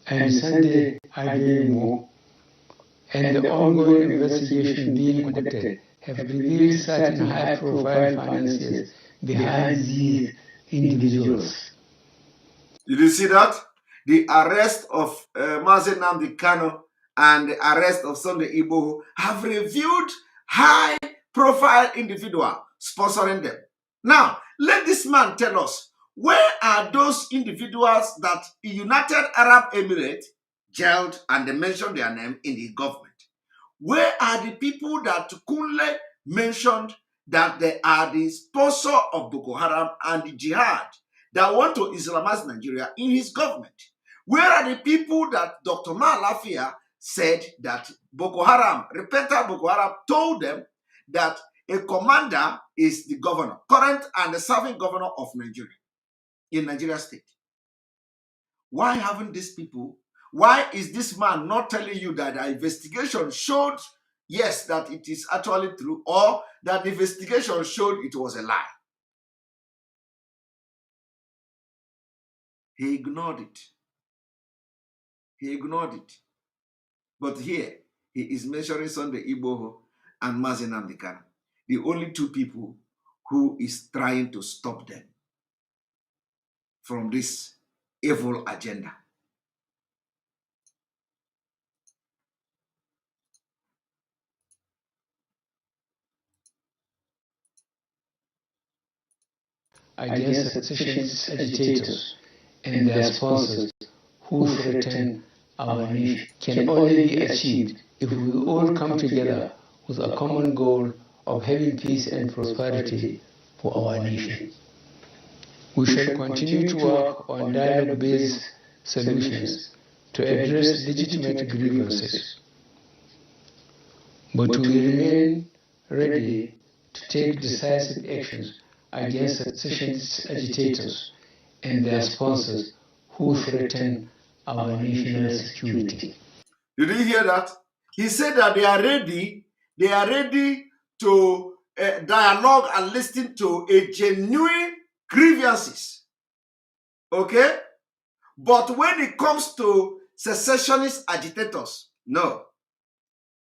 and Sunday Igboho and the ongoing investigation being conducted have revealed certain high-profile financiers behind these individuals. Did you see that? The arrest of nnamdi Kanu and the arrest of Sunday Igboho have revealed high-profile individuals sponsoring them. Now, let this man tell us, where are those individuals that the United Arab Emirates jailed and they mentioned their name in the government? Where are the people that Kunle mentioned that they are the sponsor of Boko Haram and the jihad that want to Islamize Nigeria in his government? Where are the people that Dr. Malafia said that Boko Haram, repentant Boko Haram, told them that a commander is the governor, current and the serving governor of Nigeria, in Nigeria state? Why haven't these people, why is this man not telling you that the investigation showed, yes, that it is actually true, or that the investigation showed it was a lie? He ignored it. He ignored it. But here, he is mentioning Sunday Igboho and nnamdi Kanu, the only two people who is trying to stop them from this evil agenda. Against secessionist agitators and their sponsors who threaten our nation can only be achieved if we all come together with a common goal of having peace and prosperity for our nation. We shall continue to work on dialogue-based solutions to address legitimate grievances. But we remain ready to take decisive actions against secessionist agitators and their sponsors who threaten our national security. Did you hear that? He said that they are ready to dialogue and listen to a genuine grievances. Okay? But when it comes to secessionist agitators, no.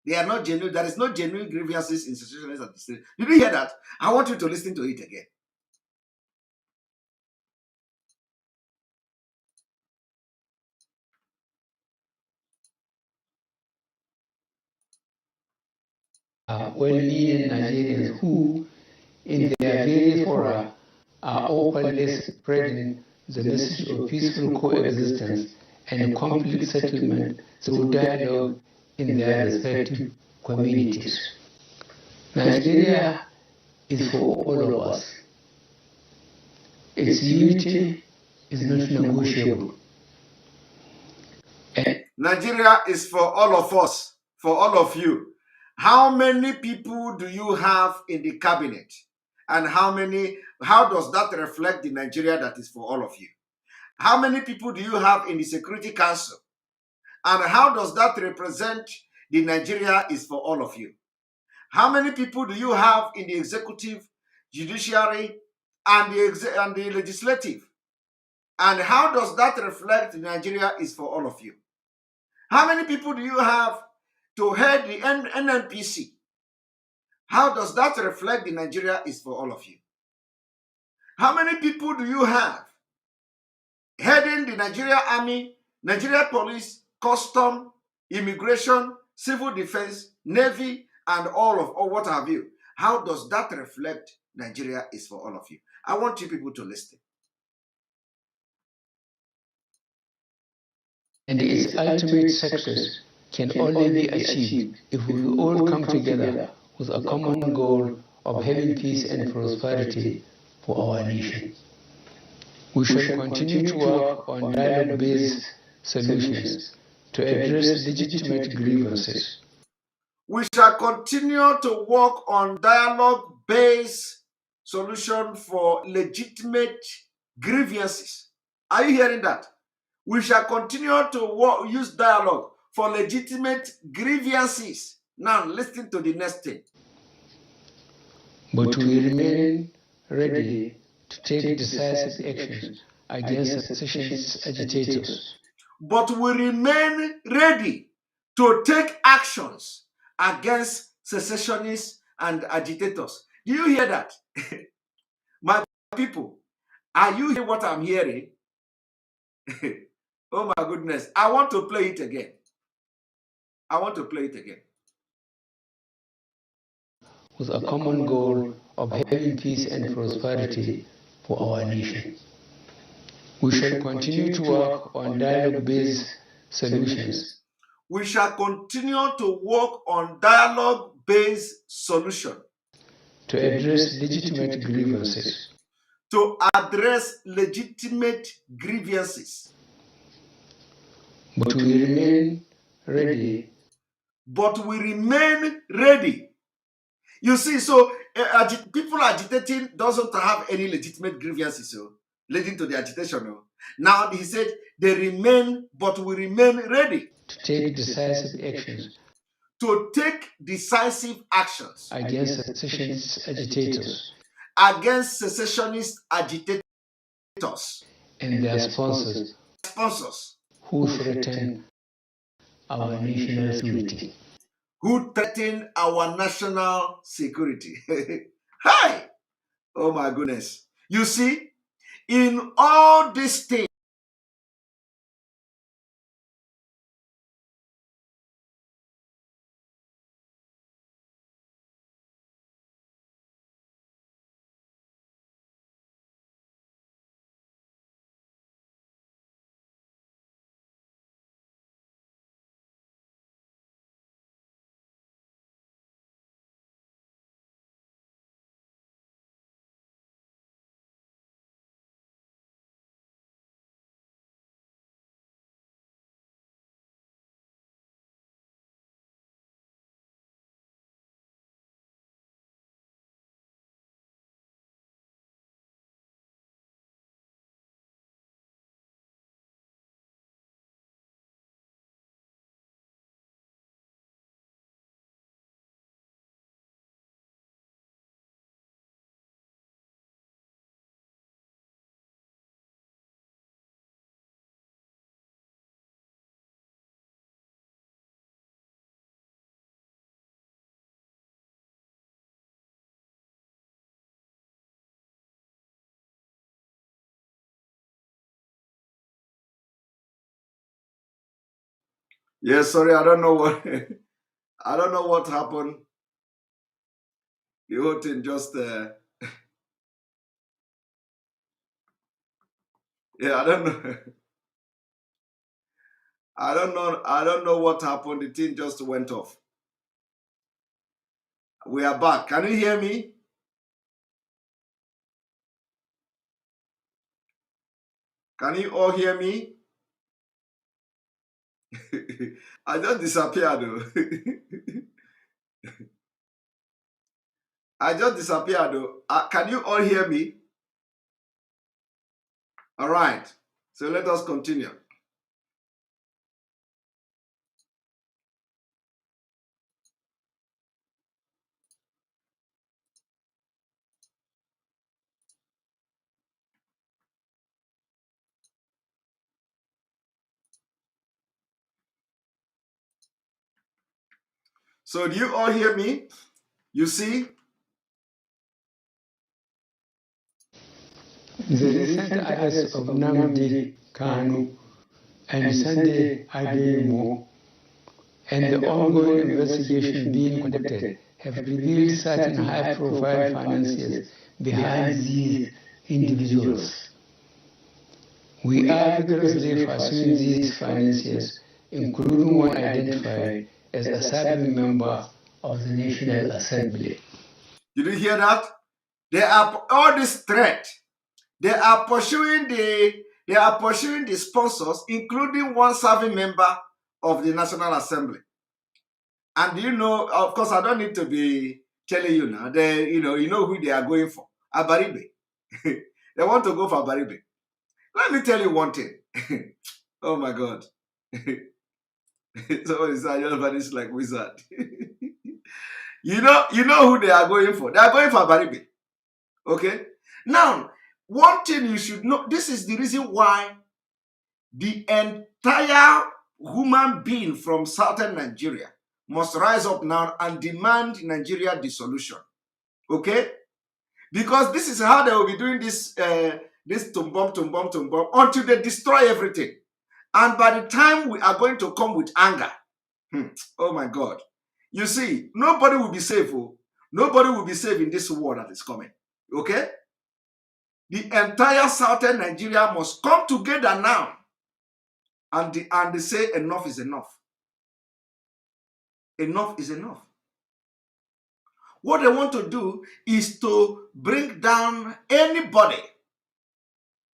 They are not genuine. There is no genuine grievances in secessionist agitators. Did you hear that? I want you to listen to it again. Well-meaning Nigerians who, in their various fora, are openly spreading the message of peaceful coexistence and conflict settlement through dialogue in their respective communities. Nigeria is for all of us. Its unity is not negotiable. Nigeria is for all of us, for all of you. How many people do you have in the cabinet? And how does that reflect the Nigeria that is for all of you? How many people do you have in the Security Council? And how does that represent the Nigeria is for all of you? How many people do you have in the executive, judiciary, and the legislative? And how does that reflect Nigeria is for all of you? How many people do you have to head the NNPC? How does that reflect the Nigeria is for all of you? How many people do you have heading the Nigeria Army, Nigeria Police, Custom, Immigration, Civil Defense, Navy, and all what have you? How does that reflect Nigeria is for all of you? I want you people to listen. And its ultimate success can only be achieved if we all come together with a common goal of having peace and prosperity for our nation. We shall continue to work on dialogue-based solutions to address legitimate grievances. We shall continue to work on dialogue-based solution for legitimate grievances. Are you hearing that? We shall continue to use dialogue for legitimate grievances. Now, listen to the next thing. But we remain ready to take decisive actions against secessionist agitators. But we remain ready to take actions against secessionists and agitators. Do you hear that? My people, are you hearing what I'm hearing? Oh my goodness. I want to play it again. I want to play it again. With a common goal of having peace and prosperity for our nation. We shall continue to work on dialogue-based solutions. We shall continue to work on dialogue-based solution to address legitimate grievances. To address legitimate grievances. But we remain ready. But we remain ready. You see, so people agitating doesn't have any legitimate grievances, so leading to the agitation. No. Now he said they remain, but we remain ready to take decisive actions. To take decisive actions against secessionist agitators. Against secessionist agitators and their sponsors. Who threaten our national security. Who threaten our national security. Hi! Oh my goodness. You see, in all these things, Yes, sorry, I don't know what I don't know what happened. The whole thing just yeah, I don't know. I don't know what happened. The thing just went off. We are back. Can you hear me? Can you all hear me? I just disappeared though. I just disappeared though. Can you all hear me? All right. So let us continue. So do you all hear me? You see? The recent arrest of Nnamdi Kanu and Sunday Adeyemo and the ongoing investigation being conducted have revealed certain high-profile financiers behind these individuals. We are vigorously pursuing these financiers, including one identified as a serving member of the National Assembly. Did you hear that? They are all this threat. They are pursuing the sponsors, including one serving member of the National Assembly. And you know, of course, I don't need to be telling you now. You know who they are going for. Abaribe. They want to go for Abaribe. Let me tell you one thing. Oh my God. Somebody said everybody's like wizard. You know who they are going for. They are going for Abaribe. Okay? Now, one thing you should know, this is the reason why the entire human being from southern Nigeria must rise up now and demand Nigeria dissolution. Okay? Because this is how they will be doing this tumbom until they destroy everything. And by the time we are going to come with anger, oh my God. You see, nobody will be safe. Oh. Nobody will be safe in this war that is coming. Okay? The entire southern Nigeria must come together now and they say enough is enough. Enough is enough. What they want to do is to bring down anybody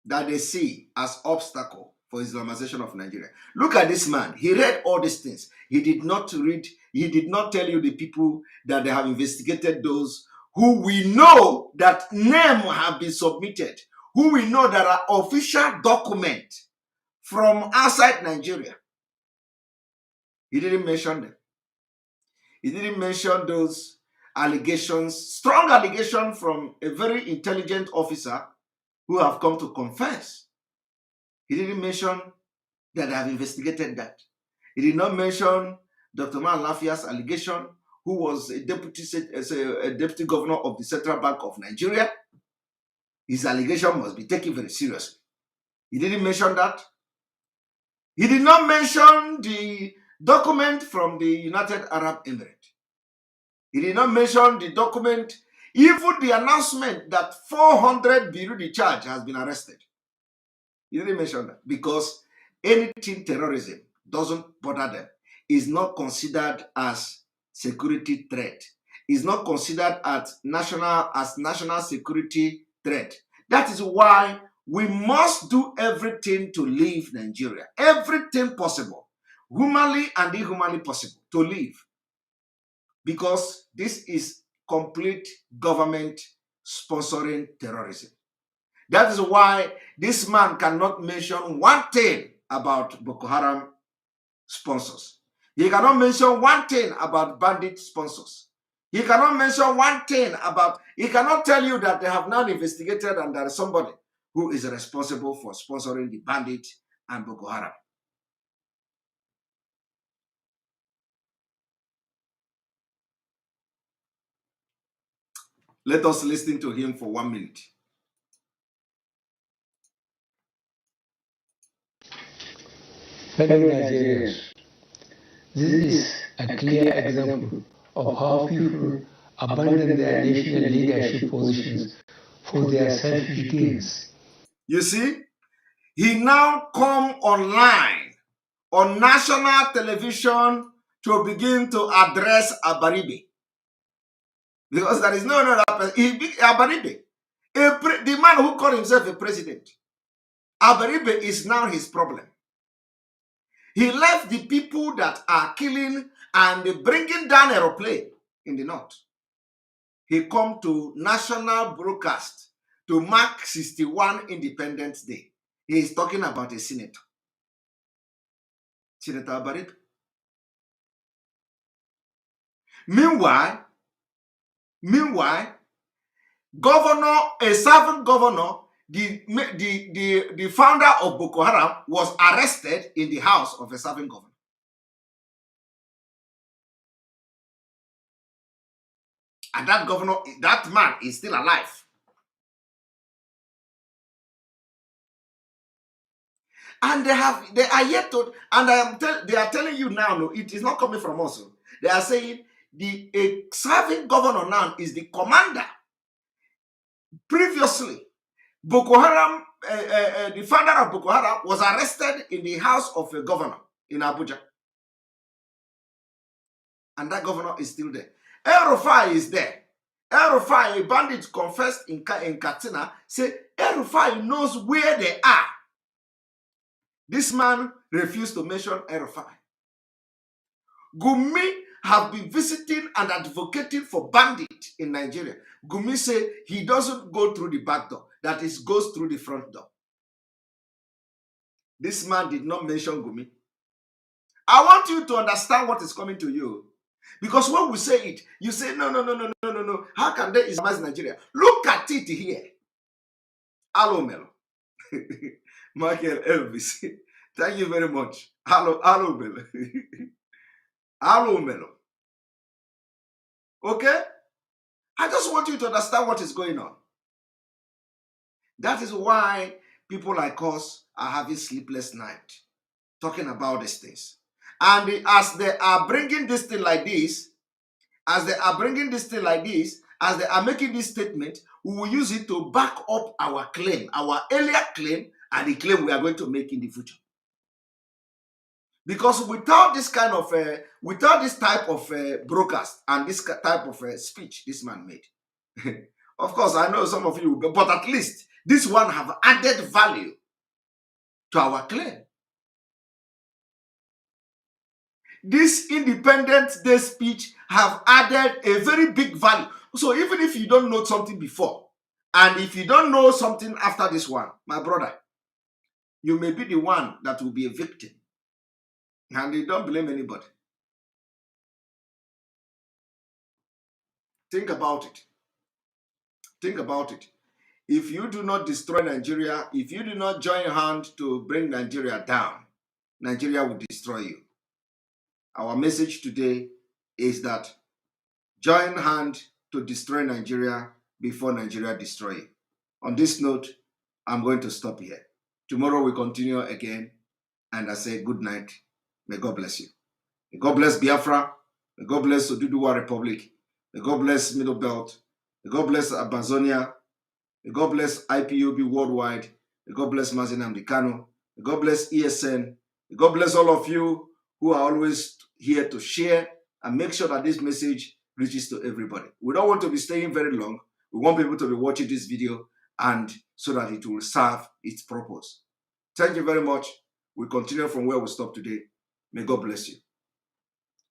that they see as obstacle for Islamization of Nigeria. Look at this man. He read all these things. He did not read, he did not tell you the people that they have investigated, those who we know that name have been submitted, who we know that are official document from outside Nigeria. He didn't mention them. He didn't mention those allegations, strong allegation from a very intelligent officer who have come to confess. He didn't mention that they have investigated that. He did not mention Dr. Man Lafia's allegation, who was a deputy governor of the Central Bank of Nigeria. His allegation must be taken very seriously. He didn't mention that. He did not mention the document from the United Arab Emirates. He did not mention the document, even the announcement that 400 Birudi charge has been arrested. He didn't mention that because anything terrorism doesn't bother them. Is not considered as security threat. Is not considered as national security threat. That is why we must do everything to leave Nigeria. Everything possible, humanly and inhumanly possible, to leave. Because this is complete government sponsoring terrorism. That is why this man cannot mention one thing about Boko Haram sponsors. He cannot mention one thing about bandit sponsors. He cannot mention one thing about, he cannot tell you that they have now investigated and there is somebody who is responsible for sponsoring the bandit and Boko Haram. Let us listen to him for 1 minute. Fellow Nigerians, This is a clear example of how people abandon their national leadership positions for their selfish gains. You see, he now come online on national television to begin to address Abaribe. Because there is no other person. Abaribe, the man who called himself a president, Abaribe is now his problem. He left the people that are killing and bringing down aeroplane in the north. He come to national broadcast to mark 61 Independence Day. He is talking about a senator. Senator Abaribe. Meanwhile, a serving governor, the founder of Boko Haram, was arrested in the house of a serving governor. And that man is still alive. And they are yet to, and they are telling you now, no, it is not coming from us. They are saying a serving governor now is the commander. Previously, Boko Haram, the founder of Boko Haram was arrested in the house of a governor in Abuja. And that governor is still there. El Rufai is there. El Rufai, a bandit confessed in Katsina, say El Rufai knows where they are. This man refused to mention El Rufai. Gumi have been visiting and advocating for bandits in Nigeria. Gumi say he doesn't go through the back door, that is, goes through the front door. This man did not mention Gumi. I want you to understand what is coming to you. Because when we say it, you say, no. How can they Islamize Nigeria? Look at it here. Hello, Melo. Michael Elvis. Thank you very much. Hello, Melo. Hello, Melo. Okay? I just want you to understand what is going on. That is why people like us are having sleepless nights, talking about these things. And as they are bringing this thing like this, as they are making this statement, we will use it to back up our claim, our earlier claim, and the claim we are going to make in the future. Because without this type of broadcast and this type of speech this man made, of course, I know some of you, but at least this one have added value to our claim. This Independence Day speech have added a very big value. So even if you don't know something before, and if you don't know something after this one, my brother, you may be the one that will be a victim. And you don't blame anybody. Think about it. Think about it. If you do not destroy Nigeria, if you do not join hands to bring Nigeria down, Nigeria will destroy you. Our message today is that join hands to destroy Nigeria before Nigeria destroy you. On this note, I'm going to stop here. Tomorrow we continue again, and I say good night. May God bless you. May God bless Biafra. May God bless Oduduwa Republic. May God bless Middle Belt. May God bless Amazonia. May God bless IPOB worldwide. May God bless nnamdi Kanu. May God bless ESN. May God bless all of you who are always here to share and make sure that this message reaches to everybody. We don't want to be staying very long. We want people to be watching this video and so that it will serve its purpose. Thank you very much. We continue from where we stopped today. May God bless you.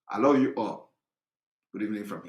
I love you all. Good evening from here.